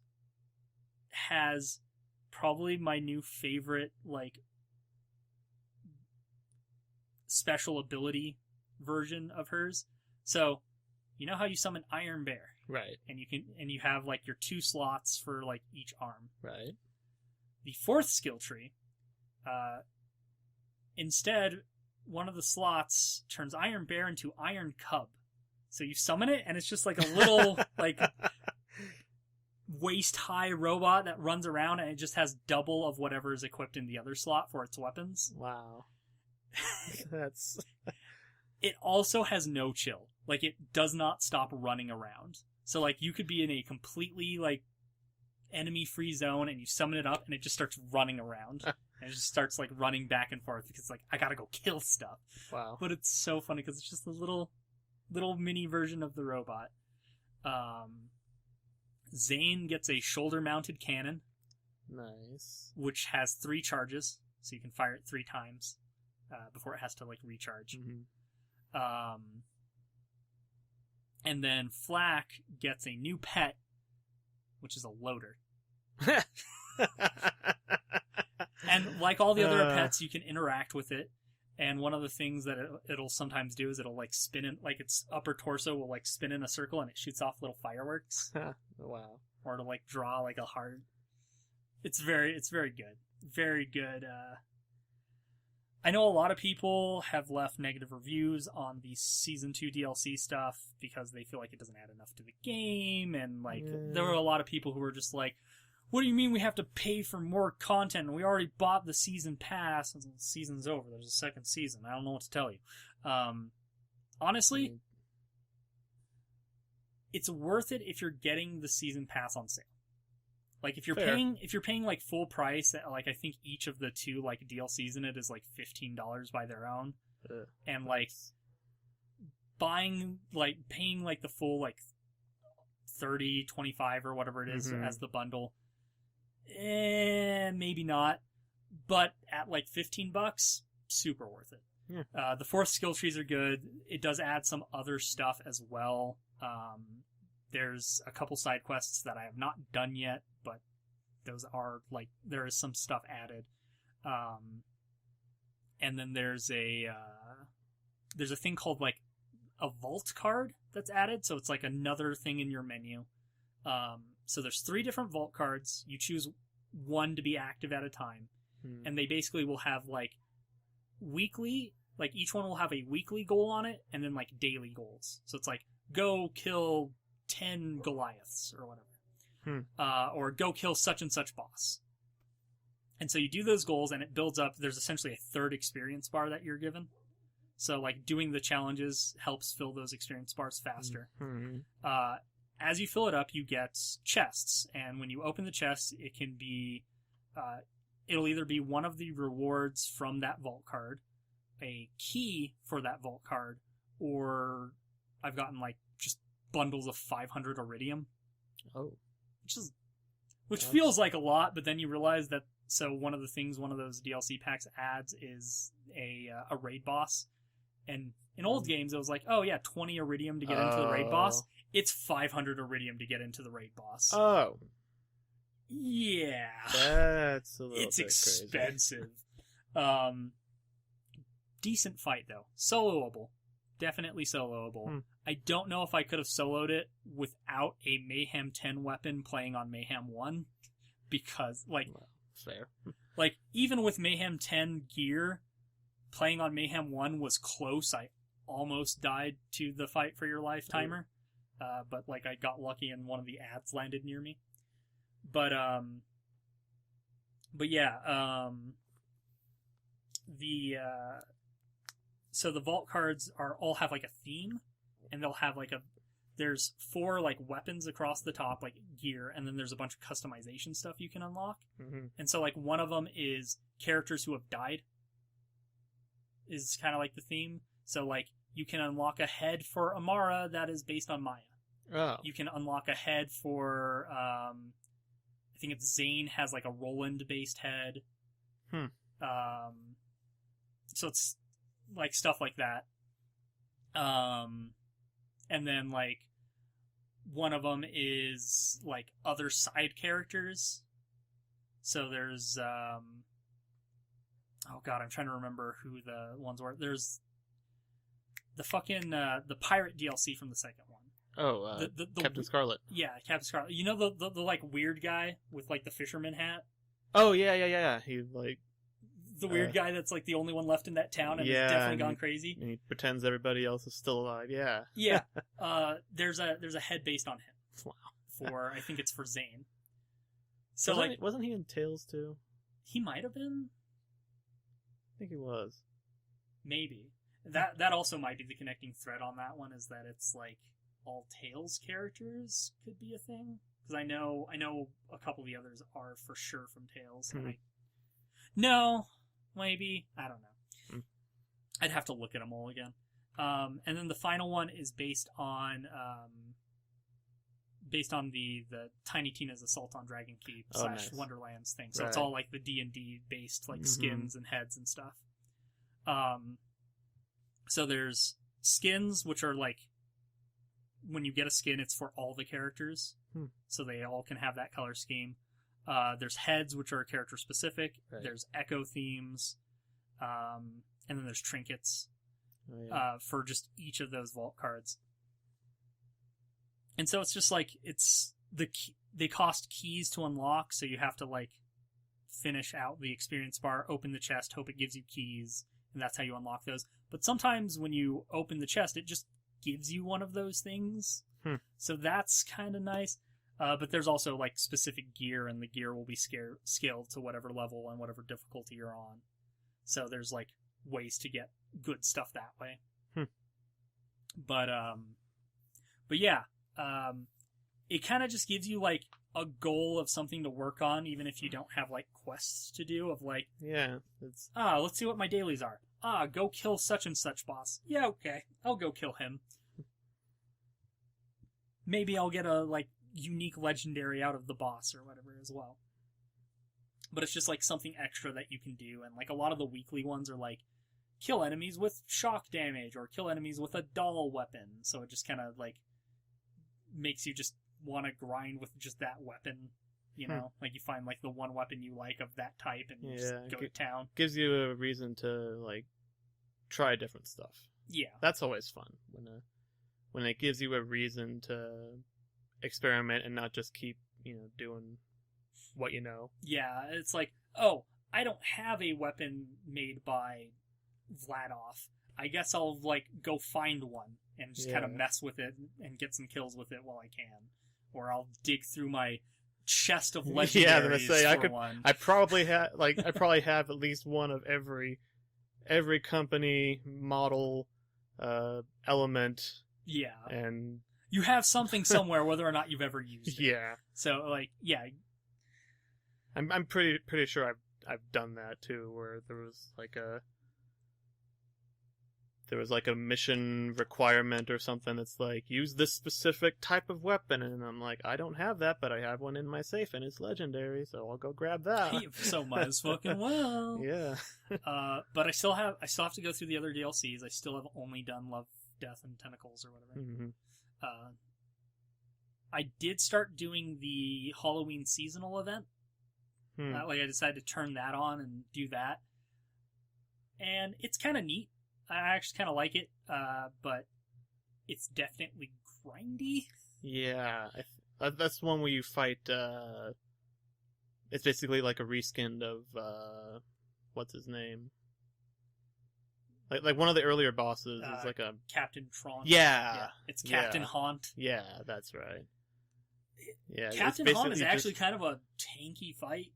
has probably my new favorite special ability version of hers. So, you know how you summon Iron Bear? Right. And you have your 2 slots for each arm. Right. The fourth skill tree, instead, one of the slots turns Iron Bear into Iron Cub. So you summon it, and it's just a little waist-high robot that runs around, and it just has double of whatever is equipped in the other slot for its weapons. Wow. That's... It also has no chill. It does not stop running around. So, you could be in a completely, enemy-free zone, and you summon it up, and it just starts running around. And it just starts, running back and forth, because, I gotta go kill stuff. Wow. But it's so funny, because it's just a little mini version of the robot. Zane gets a shoulder-mounted cannon. Nice. Which has 3 charges, so you can fire it 3 times before it has to, recharge. Mm-hmm. And then Flack gets a new pet, which is a loader. And like all the other pets, you can interact with it. And one of the things that it'll sometimes do is it'll spin in, its upper torso will spin in a circle and it shoots off little fireworks. Wow. Or it'll draw a heart. It's very good. Very good. I know a lot of people have left negative reviews on the Season 2 DLC stuff because they feel like it doesn't add enough to the game, and there were a lot of people who were just what do you mean we have to pay for more content? We already bought the season pass, and the season's over. There's a second season. I don't know what to tell you. Honestly, it's worth it if you're getting the season pass on sale. If you're paying full price, I think each of the 2 DLCs in it is $15 by their own, and buying paying the full 30, 25 or whatever it is as the bundle, maybe not, but at $15, super worth it. Yeah. The 4th skill trees are good. It does add some other stuff as well. There's a couple side quests that I have not done yet, but those are, there is some stuff added. And then there's a thing called, a vault card that's added, so it's another thing in your menu. So there's 3 different vault cards. You choose one to be active at a time. And they basically will have, weekly, each one will have a weekly goal on it, and then, daily goals. So it's go kill 10 Goliaths or whatever. Or go kill such and such boss. And so you do those goals and it builds up. There's essentially a 3rd experience bar that you're given. So doing the challenges helps fill those experience bars faster. As you fill it up, you get chests. And when you open the chest, it can be, it'll either be one of the rewards from that vault card, a key for that vault card, or I've gotten just bundles of 500 iridium. Oh. Which feels like a lot, but then you realize that, so one of the things one of those DLC packs adds is a raid boss. And in old games, it was 20 iridium to get into the raid boss. It's 500 iridium to get into the raid boss. Oh. Yeah. That's a little It's bit expensive. Crazy. Decent fight, though. Soloable. Definitely soloable. I don't know if I could have soloed it without a Mayhem 10 weapon playing on Mayhem 1, because, fair. Even with Mayhem 10 gear, playing on Mayhem 1 was close. I almost died to the Fight for Your Life timer, but, I got lucky and one of the ads landed near me. But yeah, so the vault cards all have a theme, and they'll have there's 4 like weapons across the top, like gear, and then there's a bunch of customization stuff you can unlock. Mm-hmm. And so like one of them is characters who have died. Is kind of like the theme. So like you can unlock a head for Amara that is based on Maya. Oh. You can unlock a head for I think it's Zane has like a Roland based head. So it's like stuff like that. And then like one of them is like other side characters. So there's oh god, I'm trying to remember who the ones were. There's the fucking the pirate DLC from the second one. Oh, the Captain Scarlet. Yeah, Captain Scarlet. You know the like weird guy with like the fisherman hat? Oh yeah. He like the weird guy that's like the only one left in that town and has definitely gone crazy. And he pretends everybody else is still alive. Yeah. Yeah. There's a head based on him. Wow. For I think it's for Zane. So wasn't he in Tales too? He might have been. I think he was. Maybe. That also might be the connecting thread on that one, is that it's like all Tales characters could be a thing. Because I know a couple of the others are for sure from Tales. Mm-hmm. No, maybe. I don't know. Mm. I'd have to look at them all again. And then the final one is based on the Tiny Tina's Assault on Dragon Keep / nice. Wonderlands thing. So right. It's all like the D&D based like skins and heads and stuff. So there's skins, which are like, when you get a skin, it's for all the characters. So they all can have that color scheme. There's heads, which are character specific. Right. There's echo themes. And then there's trinkets for just each of those vault cards. And so it's just like, they cost keys to unlock, so you have to like finish out the experience bar, open the chest, hope it gives you keys, and that's how you unlock those. But sometimes when you open the chest, it just gives you one of those things. So that's kind of nice. But there's also like specific gear, and the gear will be scaled to whatever level and whatever difficulty you're on. So there's like ways to get good stuff that way. But yeah, it kind of just gives you like a goal of something to work on, even if you don't have like quests to do. Of like, let's see what my dailies are. Go kill such and such boss. Yeah, okay, I'll go kill him. Maybe I'll get a like unique legendary out of the boss or whatever as well. But it's just like something extra that you can do, and like a lot of the weekly ones are like kill enemies with shock damage or kill enemies with a doll weapon. So it just kind of like makes you just want to grind with just that weapon, you know? Like you find like the one weapon you like of that type and you just go to town. Gives you a reason to like try different stuff. Yeah. That's always fun when it gives you a reason to experiment and not just keep, doing what you know. Yeah, it's like, oh, I don't have a weapon made by Vladoff. I guess I'll like go find one and just kind of mess with it and get some kills with it while I can. Or I'll dig through my chest of legendaries. Yeah, I'm gonna say one. I probably have at least one of every company model element. Yeah, and you have something somewhere, whether or not you've ever used it. Yeah. So like, yeah, I'm pretty sure I've done that too, where there was like a mission requirement or something that's like, use this specific type of weapon, and I'm like, I don't have that, but I have one in my safe and it's legendary, so I'll go grab that. So might as fucking well. Yeah. But I still have to go through the other DLCs. I still have only done Love, Death, and Tentacles or whatever. Mm-hmm. I did start doing the Halloween seasonal event. Like I decided to turn that on and do that. And it's kind of neat. I actually kind of like it, but it's definitely grindy. Yeah, that's the one where you fight. It's basically like a reskinned of what's his name? Like one of the earlier bosses is like a Captain Tron. Yeah, it's Captain Haunt. Yeah, that's right. Yeah, Captain Haunt is actually kind of a tanky fight.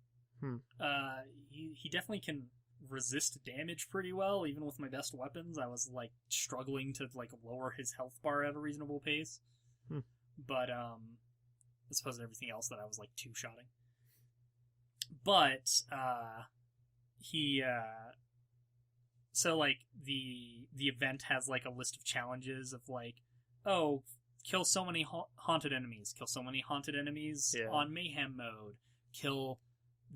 He definitely can resist damage pretty well, even with my best weapons. I was like struggling to like lower his health bar at a reasonable pace. But as opposed to everything else that I was like two-shotting. But he so like the event has like a list of challenges of like, oh, kill so many haunted enemies, kill so many haunted enemies on mayhem mode, kill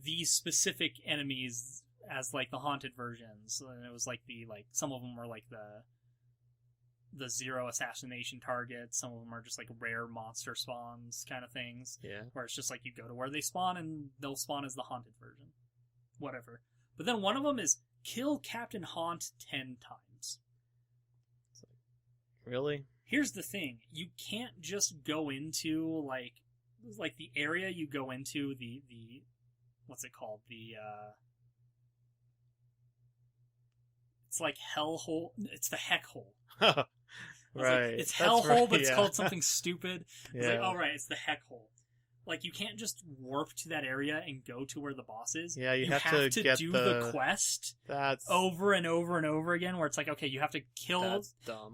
these specific enemies as like the haunted versions. And it was like some of them were like the 0 assassination targets, some of them are just like rare monster spawns kind of things. Yeah. Where it's just like you go to where they spawn and they'll spawn as the haunted version. Whatever. But then one of them is kill Captain Haunt 10 times. Really? Here's the thing. You can't just go into like the area you go into, the what's it called? It's like hellhole. It's the heck hole. Right. It's hellhole, but it's called something stupid. It's like, right, it's the heck hole. Like, you can't just warp to that area and go to where the boss is. Yeah, you have to get do the quest over and over and over again, where it's like, okay, you have to kill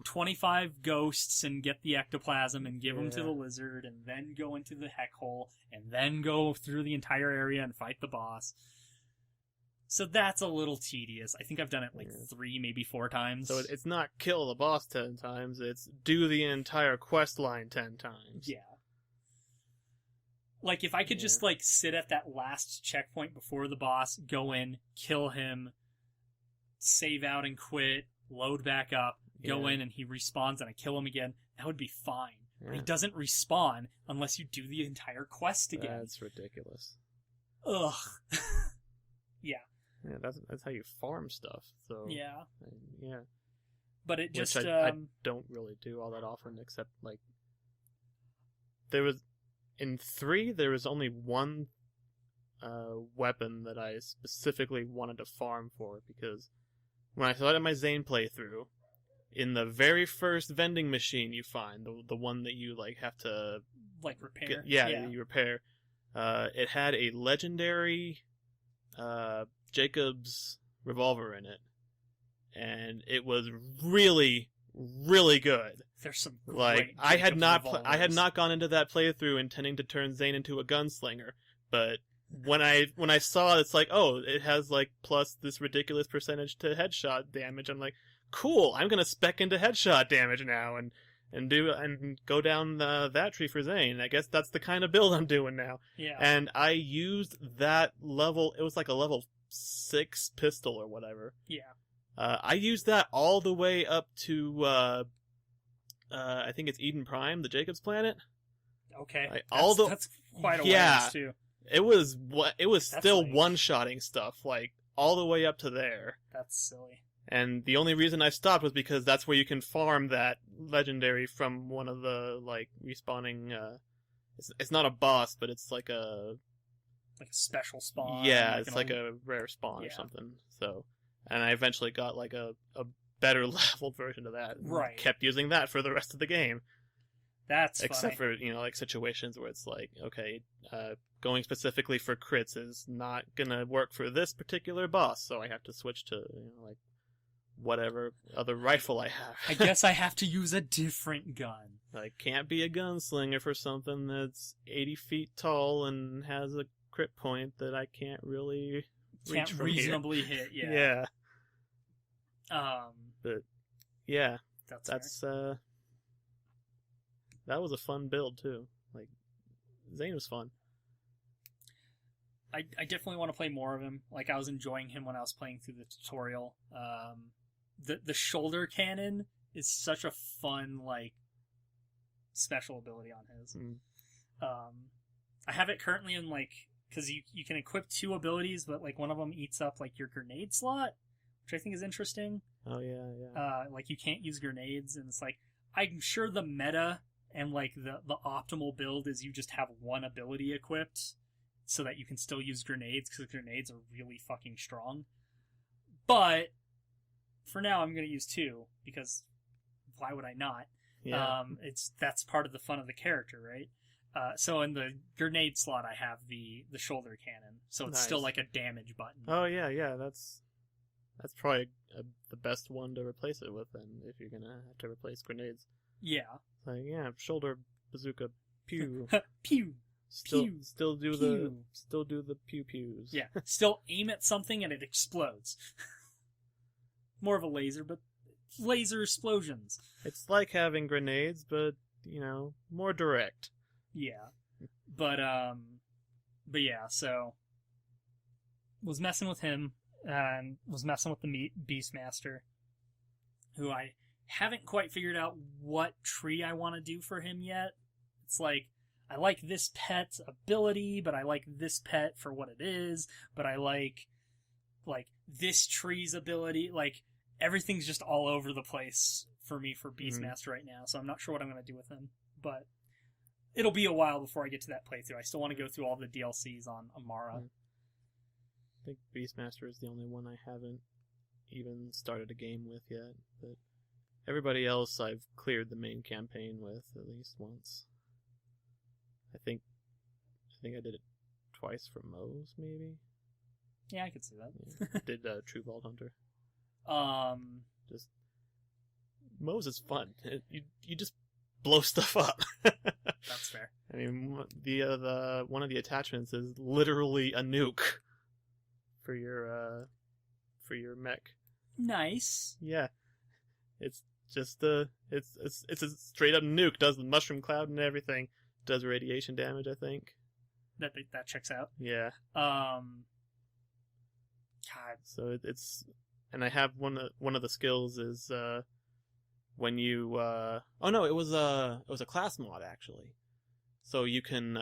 25 ghosts and get the ectoplasm and give them to the lizard, and then go into the heck hole, and then go through the entire area and fight the boss. So that's a little tedious. I think I've done it like 3, maybe 4 times. So it's not kill the boss 10 times, it's do the entire quest line 10 times. Yeah. Like, if I could just, like, sit at that last checkpoint before the boss, go in, kill him, save out and quit, load back up, go in, and he respawns, and I kill him again, that would be fine. Yeah. But he doesn't respawn unless you do the entire quest again. That's ridiculous. Ugh. Yeah. Yeah, that's how you farm stuff, so... Yeah. Yeah. But it just... Which I don't really do all that often, except, like... In 3, there was only one weapon that I specifically wanted to farm for, because when I started my Zane playthrough, in the very first vending machine you find, the one that you like have to... Like, repair? You repair. It had a legendary Jacob's revolver in it, and it was really, really good. There's some like I had not gone into that playthrough intending to turn Zane into a gunslinger, but when I saw it's like, oh, it has like plus this ridiculous percentage to headshot damage, I'm like, cool, I'm gonna spec into headshot damage now and go down that tree for Zane. I guess that's the kind of build I'm doing now. Yeah. And I used that level. It was like a level 6 pistol or whatever. Yeah. I used that all the way up to I think it's Eden Prime, the Jacob's planet. Okay. Like, that's quite a ways too. It was still like, one-shotting stuff, like all the way up to there. That's silly. And the only reason I stopped was because that's where you can farm that legendary from one of the like respawning. It's not a boss, but it's like a special spawn. Yeah, it's like a rare spawn or something. So, and I eventually got like a better level version of that. Right. Kept using that for the rest of the game. That's except funny. for like situations where it's like, okay, going specifically for crits is not gonna work for this particular boss, so I have to switch to like whatever other rifle I have. I guess I have to use a different gun. I can't be a gunslinger for something that's 80 feet tall and has a crit point that I can't really reach from reasonably here. hit. Yeah. But yeah, that's that was a fun build too. Like Zane was fun. I definitely want to play more of him. Like, I was enjoying him when I was playing through the tutorial. The shoulder cannon is such a fun, like, special ability on his. I have it currently in, like, because you can equip 2 abilities, but, like, one of them eats up, like, your grenade slot, which I think is interesting. Oh, yeah. Like, you can't use grenades, and it's like, I'm sure the meta and, like, the optimal build is you just have one ability equipped, so that you can still use grenades, because grenades are really fucking strong. But for now, I'm going to use 2, because why would I not? Yeah. That's part of the fun of the character, right? So in the grenade slot, I have the shoulder cannon, so it's still like a damage button. Oh yeah, that's probably the best one to replace it with, then, if you're gonna have to replace grenades. Yeah. Like, yeah, shoulder bazooka, pew. Pew. Still, Pew. still do the pew pews. Yeah, still aim at something and it explodes. More of a laser, but laser explosions. It's like having grenades, but more direct. Yeah, but yeah. So was messing with him and was messing with the Beastmaster, who I haven't quite figured out what tree I want to do for him yet. It's like, I like this pet's ability, but I like this pet for what it is, but I like this tree's ability. Like, everything's just all over the place for me for Beastmaster right now, so I'm not sure what I'm going to do with him. But it'll be a while before I get to that playthrough. I still want to go through all the DLCs on Amara. I think Beastmaster is the only one I haven't even started a game with yet, but everybody else I've cleared the main campaign with at least once. I think I did it twice for Moe's, maybe? Yeah, I could see that. Yeah. Did True Vault Hunter. Just Moe's is fun. You just blow stuff up. That's fair. I mean, the one of the attachments is literally a nuke for your mech. Nice. Yeah, it's just it's a straight up nuke. Does the mushroom cloud and everything. Does radiation damage, I think. That checks out. Yeah. God. So it's, and I have one of the skills is when you oh no, it was a class mod actually. So you can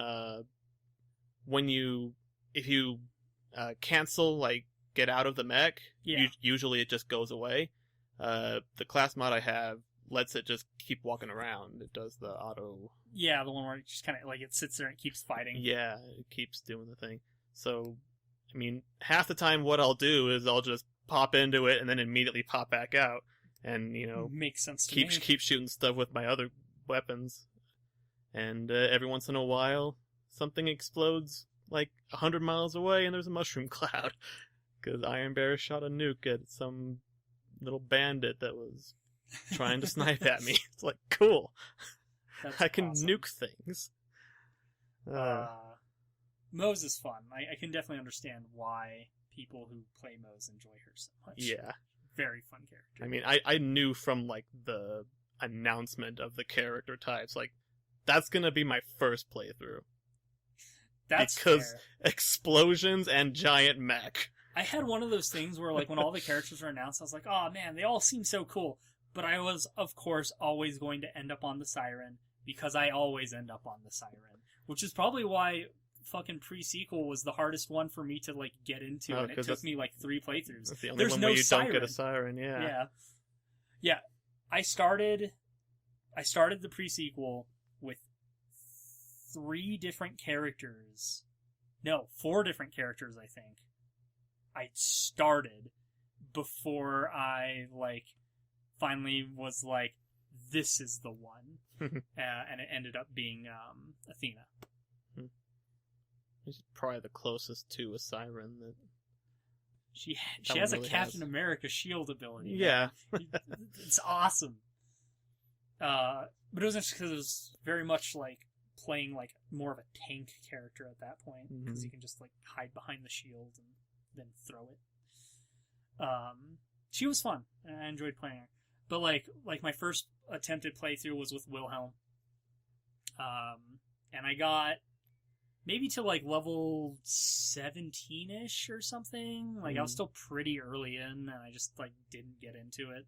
if you cancel, like, get out of the mech, yeah. Usually it just goes away. The class mod I have lets it just keep walking around. It does the auto. Yeah, the one where it just kind of, like, it sits there and keeps fighting. Yeah, it keeps doing the thing. So, I mean, half the time what I'll do is I'll just pop into it and then immediately pop back out. And, makes sense to keep me. shooting stuff with my other weapons. And every once in a while, something explodes like 100 miles away and there's a mushroom cloud. Because Iron Bear shot a nuke at some little bandit that was trying to snipe at me. It's like, cool. That's I can awesome. nuke things. Moe's is fun. I can definitely understand why people who play Moe's enjoy her so much. Yeah. Very fun character. I mean, I knew from, like, the announcement of the character types, like, that's gonna be my first playthrough. That's because fair. Explosions and giant mech. I had one of those things where, like, when all the characters were announced, I was like, oh man, they all seem so cool. But I was, of course, always going to end up on the Siren, because I always end up on the Siren. Which is probably why fucking pre-sequel was the hardest one for me to, like, get into, and it took me, like, 3 playthroughs. That's the only There's one no where you Siren. don't get a Siren, yeah. Yeah. I started the pre-sequel with 3 different characters. No, 4 different characters, I think. I started before I, like, finally was like, this is the one. And it ended up being Athena. She's probably the closest to a Siren that... She That has one a really Captain has. America shield ability. Yeah. It's awesome. But it was interesting because it was very much like playing like more of a tank character at that point, because you can just like hide behind the shield and then throw it. She was fun, and I enjoyed playing her. But like my first attempted playthrough was with Wilhelm, and I got maybe to like level 17-ish or something. Like I was still pretty early in, and I just like didn't get into it,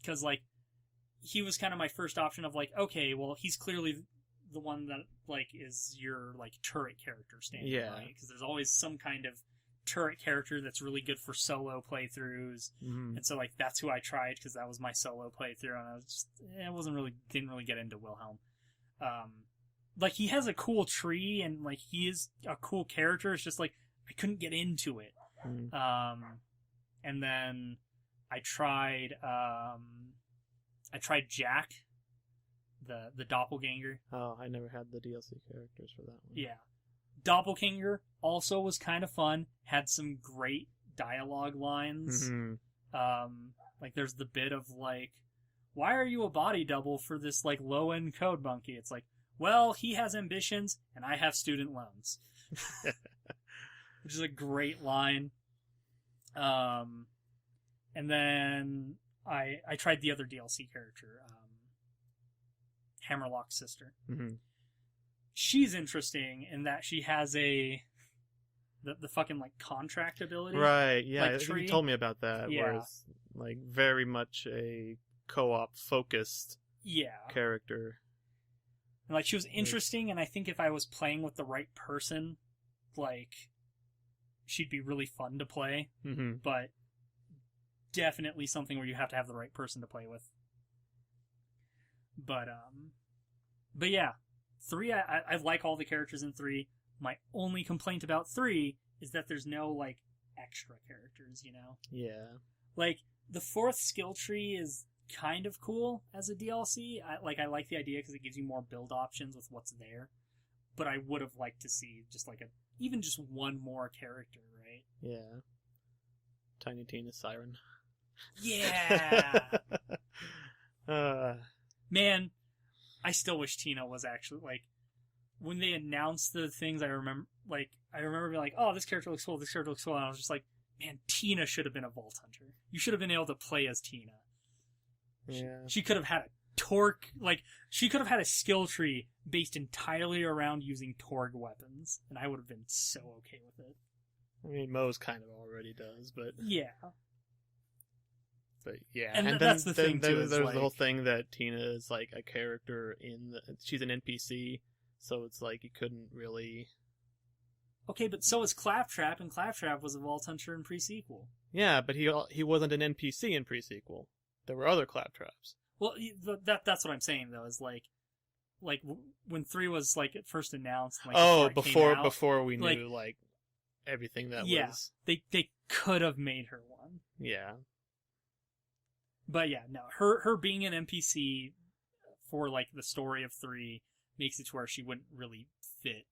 because like he was kind of my first option of like, okay, well he's clearly the one that like is your like turret character standing, right? Because there's always some kind of turret character that's really good for solo playthroughs, and so like that's who I tried because that was my solo playthrough, and I was just didn't really get into Wilhelm. Like he has a cool tree and like he is a cool character. It's just like I couldn't get into it. And then I tried Jack, the doppelganger. Oh, I never had the DLC characters for that one. Yeah. Doppelganger also was kind of fun. Had some great dialogue lines. Like there's the bit of like why are you a body double for this, like, low-end code monkey? It's like, well, he has ambitions, and I have student loans. Which is a great line. And then I tried the other DLC character, Hammerlock's sister. Mm-hmm. She's interesting in that she has the fucking, like, contract ability. Right, yeah, like, I think tree. you told me about that, Yeah. where it's, like, very much a co-op focused character. And, like, she was interesting, and I think if I was playing with the right person, like, she'd be really fun to play, Mm-hmm. but definitely something where you have to have the right person to play with. But yeah, 3, I like all the characters in 3. My only complaint about 3 is that there's no, like, extra characters, you know? Yeah. Like, the 4th skill tree is kind of cool as a DLC. I like the idea because it gives you more build options with what's there. But I would have liked to see just, like, even just one more character, right? Yeah. Tiny Tina Siren. Yeah! Man, I still wish Tina was actually, like, when they announced the things, I remember being like, oh, this character looks cool, this character looks cool, and I was just like, man, Tina should have been a Vault Hunter. You should have been able to play as Tina. Yeah. She could have had a Torque, like, she could have had a skill tree based entirely around using Torgue weapons, and I would have been so okay with it. I mean, Moe's kind of already does, but... Yeah. But yeah, and that's the thing, too, there's like, the whole thing that Tina is, like, a character she's an NPC, so it's like you couldn't really... Okay, but so is Claptrap, and Claptrap was a Vault Hunter in pre-sequel. Yeah, but he wasn't an NPC in pre-sequel. There were other Claptraps. Well, that's what I'm saying, though, is like when 3 was, like, at first announced, like, before we knew, like everything that was... they could have made her one. Yeah. But yeah, no, her being an NPC for, like, the story of 3 makes it to where she wouldn't really fit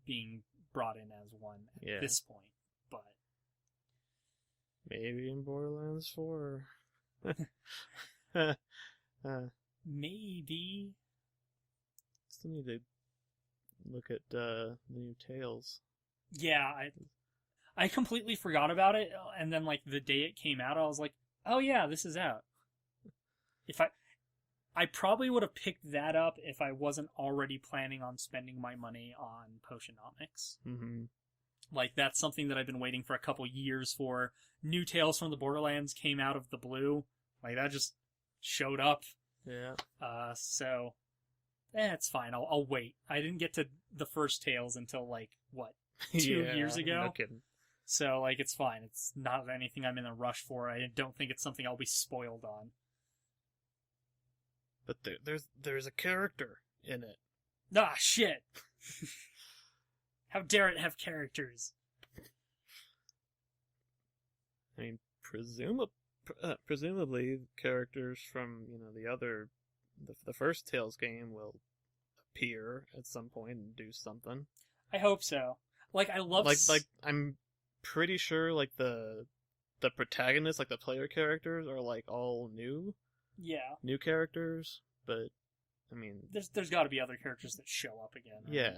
being brought in as one at this point. But maybe in Borderlands 4. Maybe. Still need to look at the new Tales. Yeah, I completely forgot about it, and then, like, the day it came out, I was like, oh yeah, this is out. If I probably would have picked that up if I wasn't already planning on spending my money on Potionomics. Mm-hmm. Like, that's something that I've been waiting for a couple years for. New Tales from the Borderlands came out of the blue. Like, that just showed up. Yeah. So, it's fine. I'll wait. I didn't get to the first Tales until, like, what, 2 years ago? No kidding. So, like, it's fine. It's not anything I'm in a rush for. I don't think it's something I'll be spoiled on. But there's a character in it. Ah, shit! How dare it have characters? I mean, presumably characters from, the first Tales game will appear at some point and do something. I hope so. Like, I love... Like I'm pretty sure, like, the protagonists, like, the player characters are, like, all new. Yeah. New characters, but, I mean... There's gotta be other characters that show up again. Right?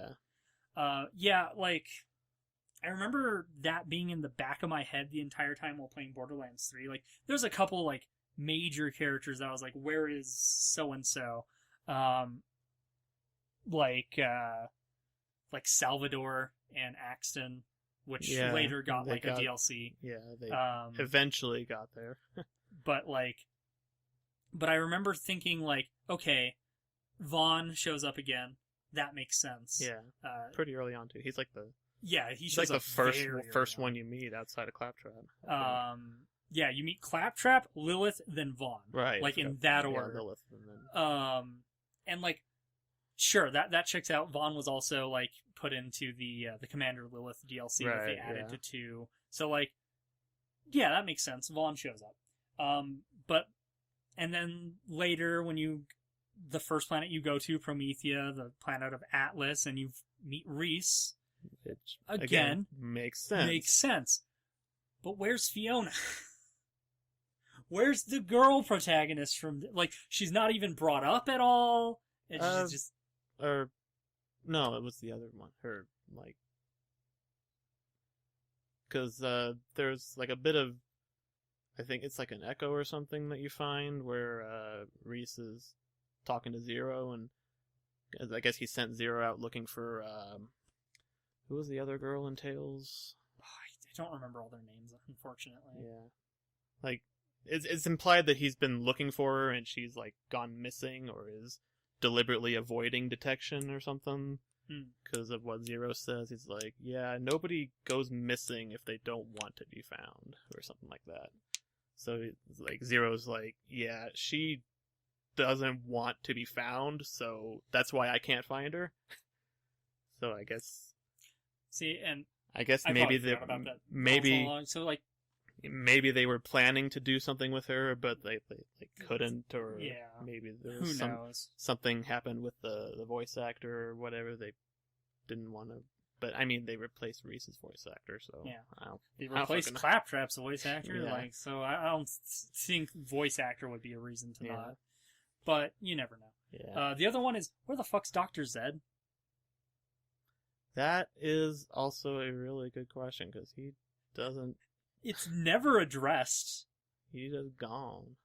Yeah. Yeah, like, I remember that being in the back of my head the entire time while playing Borderlands 3. Like, there's a couple, like, major characters that I was like, where is so-and-so? Like Salvador and Axton, which later got, a DLC. Yeah, they eventually got there. But I remember thinking, like, okay, Vaughn shows up again. That makes sense. Yeah, pretty early on, too. He's like the... Yeah, he's like the first one you meet outside of Claptrap. Yeah, you meet Claptrap, Lilith, then Vaughn. Right. Like, in that order. Lilith, and then... And, like, sure, that checks out. Vaughn was also, like, put into the Commander Lilith DLC that they added to 2. So, like, yeah, that makes sense. Vaughn shows up. And then later, when the first planet you go to, Promethea, the planet of Atlas, and you meet Reese, which, again makes sense. Makes sense. But where's Fiona? where's the girl protagonist from? Like, she's not even brought up at all. And she's just... Or, no, it was the other one. Her, like... Because, there's, like, a bit of... I think it's like an echo or something that you find where, Reese is talking to Zero, and I guess he sent Zero out looking for, who was the other girl in Tales? I don't remember all their names, unfortunately. Yeah. Like, it's implied that he's been looking for her and she's, like, gone missing or is deliberately avoiding detection or something. Because of what Zero says. He's like, yeah, nobody goes missing if they don't want to be found, or something like that. So, like, Zero's like, yeah, she doesn't want to be found, so that's why I can't find her. So I guess... See, and... I guess I maybe forgot about that maybe... So, like... Maybe they were planning to do something with her, but they couldn't, or yeah. Maybe there was Who knows? something happened with the voice actor or whatever. They didn't want to, but I mean, they replaced Reese's voice actor, so yeah. They replaced Claptrap's voice actor, like, so I don't think voice actor would be a reason to not. But you never know. Yeah. The other one is, where the fuck's Dr. Zed? That is also a really good question, because he doesn't... It's never addressed. He's just gone.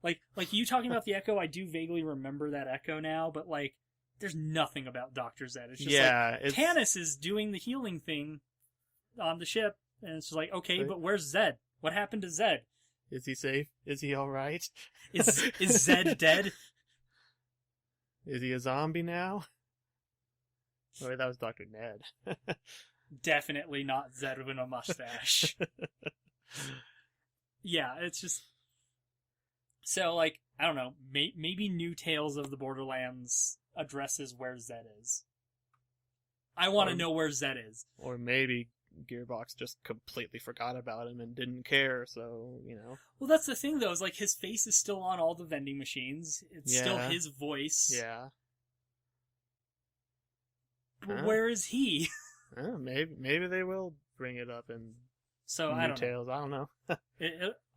Like you talking about the Echo, I do vaguely remember that Echo now, but, like, there's nothing about Dr. Zed. It's just like, Tanis is doing the healing thing on the ship, and it's just like, okay, but where's Zed? What happened to Zed? Is he safe? Is he alright? Is Zed dead? Is he a zombie now? Oh, that was Dr. Ned. Definitely not Zed with a mustache. Yeah, it's just... So, like, I don't know, maybe New Tales of the Borderlands addresses where Zed is. I want to know where Zed is. Or maybe Gearbox just completely forgot about him and didn't care, so, you know. Well, that's the thing, though, is, like, his face is still on all the vending machines. It's still his voice. Yeah. But where is he? Maybe they will bring it up in New Tales. I don't know.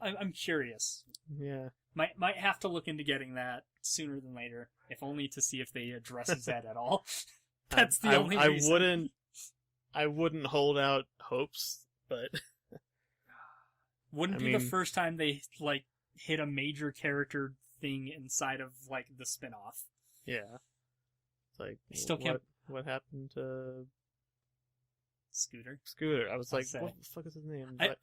I'm curious. Yeah. Might have to look into getting that sooner than later, if only to see if they address that at all. That's the only reason. I wouldn't hold out hopes, but wouldn't be the first time they like hit a major character thing inside of like the spin-off. Yeah. It's like I still can't... what happened to Scooter. I was like, what the fuck is his name? I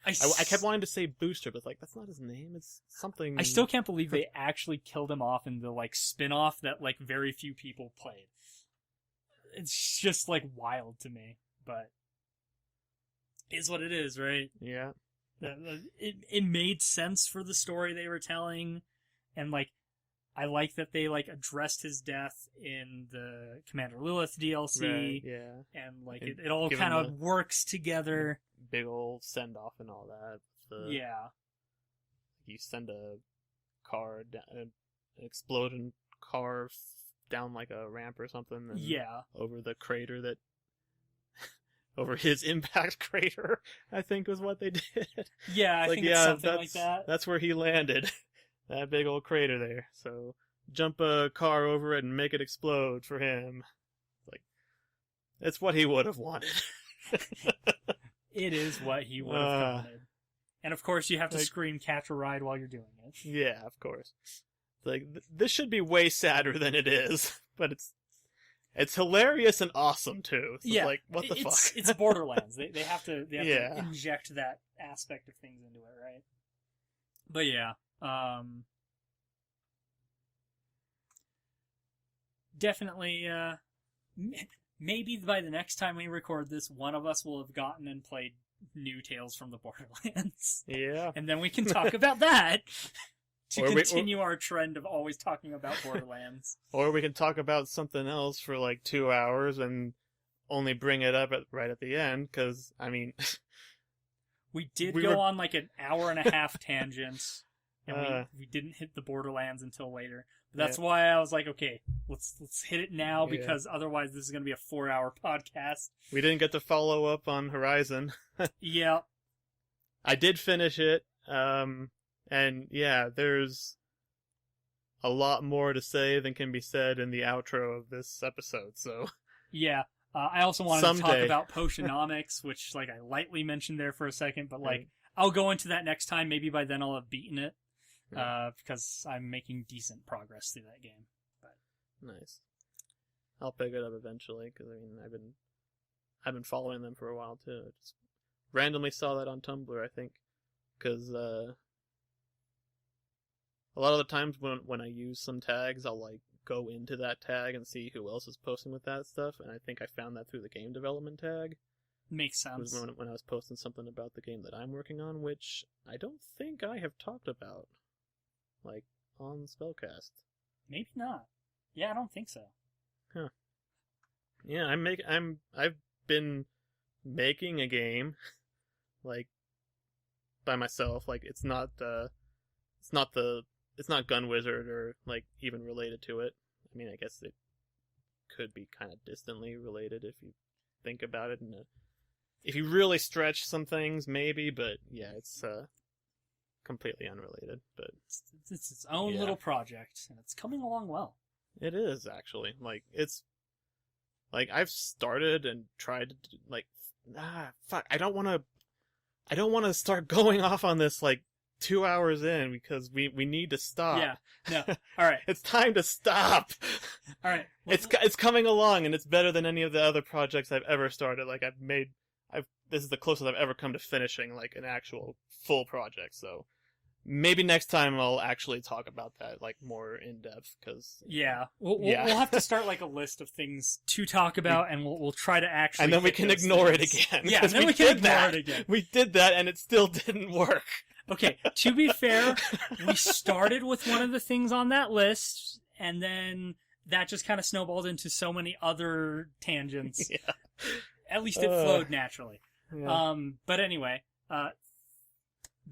kept wanting to say Booster, but like, that's not his name. It's something. I still can't believe they actually killed him off in the like spin-off that like very few people played. It's just like wild to me, but it is what it is, right? Yeah. It made sense for the story they were telling, and like, I like that they like addressed his death in the Commander Lilith DLC, right, yeah, and like it all kind of works together. Big ol' send off and all that. Yeah, you send a car, an exploding car down like a ramp or something. And over the crater that. Over his impact crater, I think was what they did. Yeah, I think it's something like that. That's where he landed. That big old crater there. So jump a car over it and make it explode for him. Like, it's what he would have wanted. It is what he would have wanted. And of course you have to scream catch a ride while you're doing it. Yeah, of course. Like, this should be way sadder than it is, but it's hilarious and awesome too. So like, what the fuck? It's Borderlands. They have to inject that aspect of things into it, right? But yeah. Definitely, maybe by the next time we record this, one of us will have gotten and played New Tales from the Borderlands. Yeah. And then we can talk about that to continue our trend of always talking about Borderlands. Or we can talk about something else for like 2 hours and only bring it up right at the end, because, I mean... we go on like an hour and a half tangent. And we didn't hit the Borderlands until later. But that's why I was like, okay, let's hit it now, because otherwise this is going to be a 4-hour podcast. We didn't get to follow up on Horizon. Yeah. I did finish it, And yeah, there's a lot more to say than can be said in the outro of this episode, so... Yeah. I also wanted to talk Someday. about potionomics, which, like, I lightly mentioned there for a second, but, like, I'll go into that next time. Maybe by then I'll have beaten it, because I'm making decent progress through that game. But Nice. I'll pick it up eventually, because, I mean, I've been following them for a while, too. I just randomly saw that on Tumblr, I think, because, a lot of the times when I use some tags, I'll, like, go into that tag and see who else is posting with that stuff, and I think I found that through the game development tag. makes It was sense. when I was posting something about the game that I'm working on, which I don't think I have talked about, like, on Spellcast. Maybe not. Yeah, I don't think so. Yeah, I've been making a game, like, by myself. Like, it's not Gun Wizard or, like, even related to it. I mean, I guess it could be kind of distantly related if you think about it. If you really stretch some things, maybe, but yeah, it's completely unrelated. But It's its own Yeah. little project, and it's coming along well. it is, actually. Like, it's... Like, I've started and tried to, like... fuck, I don't want to start going off on this, like, 2 hours in, because we need to stop. Yeah. No. All right. It's time to stop! All right. It's coming along, and it's better than any of the other projects I've ever started. Like, this is the closest I've ever come to finishing, like, an actual full project, so... Maybe next time I'll actually talk about that, like, more in depth, because... Yeah. We'll have to start, like, a list of things to talk about, and we'll try to actually... And then we hit can those ignore things. it again. Yeah, 'cause then we can did ignore that. it again. We did that, and it still didn't work. Okay, to be fair, we started with one of the things on that list, and then that just kind of snowballed into so many other tangents. Yeah. At least it flowed naturally. Yeah. But anyway,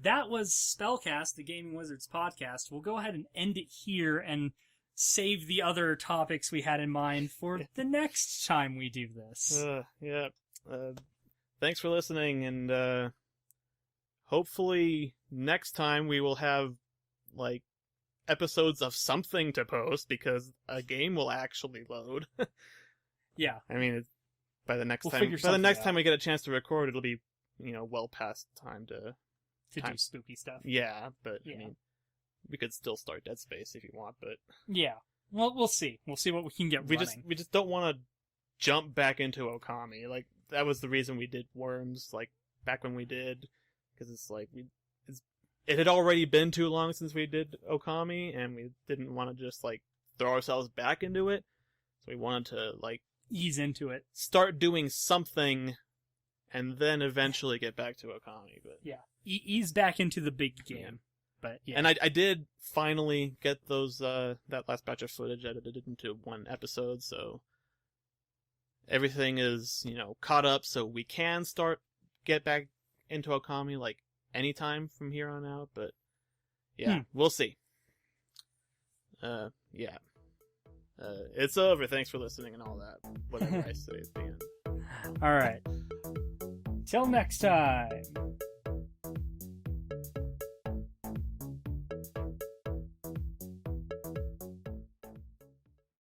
that was Spellcast, the Gaming Wizards podcast. We'll go ahead and end it here and save the other topics we had in mind for the next time we do this. Yeah. Thanks for listening, and hopefully next time we will have, like, episodes of something to post, because a game will actually load. Yeah. I mean, by the next We'll time, figure by the something next out. time we get a chance to record, it'll be, well past time to... To do spooky stuff. Yeah, but, Yeah. I mean, we could still start Dead Space if you want, but... Yeah. Well, we'll see. We'll see what we can get We running. just don't want to jump back into Okami. Like, that was the reason we did Worms, like, back when we did, because it's like, it had already been too long since we did Okami, and we didn't want to just, like, throw ourselves back into it, so we wanted to, like, Ease into it. start doing something, and then eventually get back to Okami, but... Yeah. Ease back into the big game. Yeah. But, yeah. And I did finally get those, that last batch of footage edited into one episode, so everything is, caught up, so we can get back into Okami, like, anytime from here on out, but yeah, we'll see. Yeah. It's over, thanks for listening and all that, whatever I say at the end. All right. Till next time.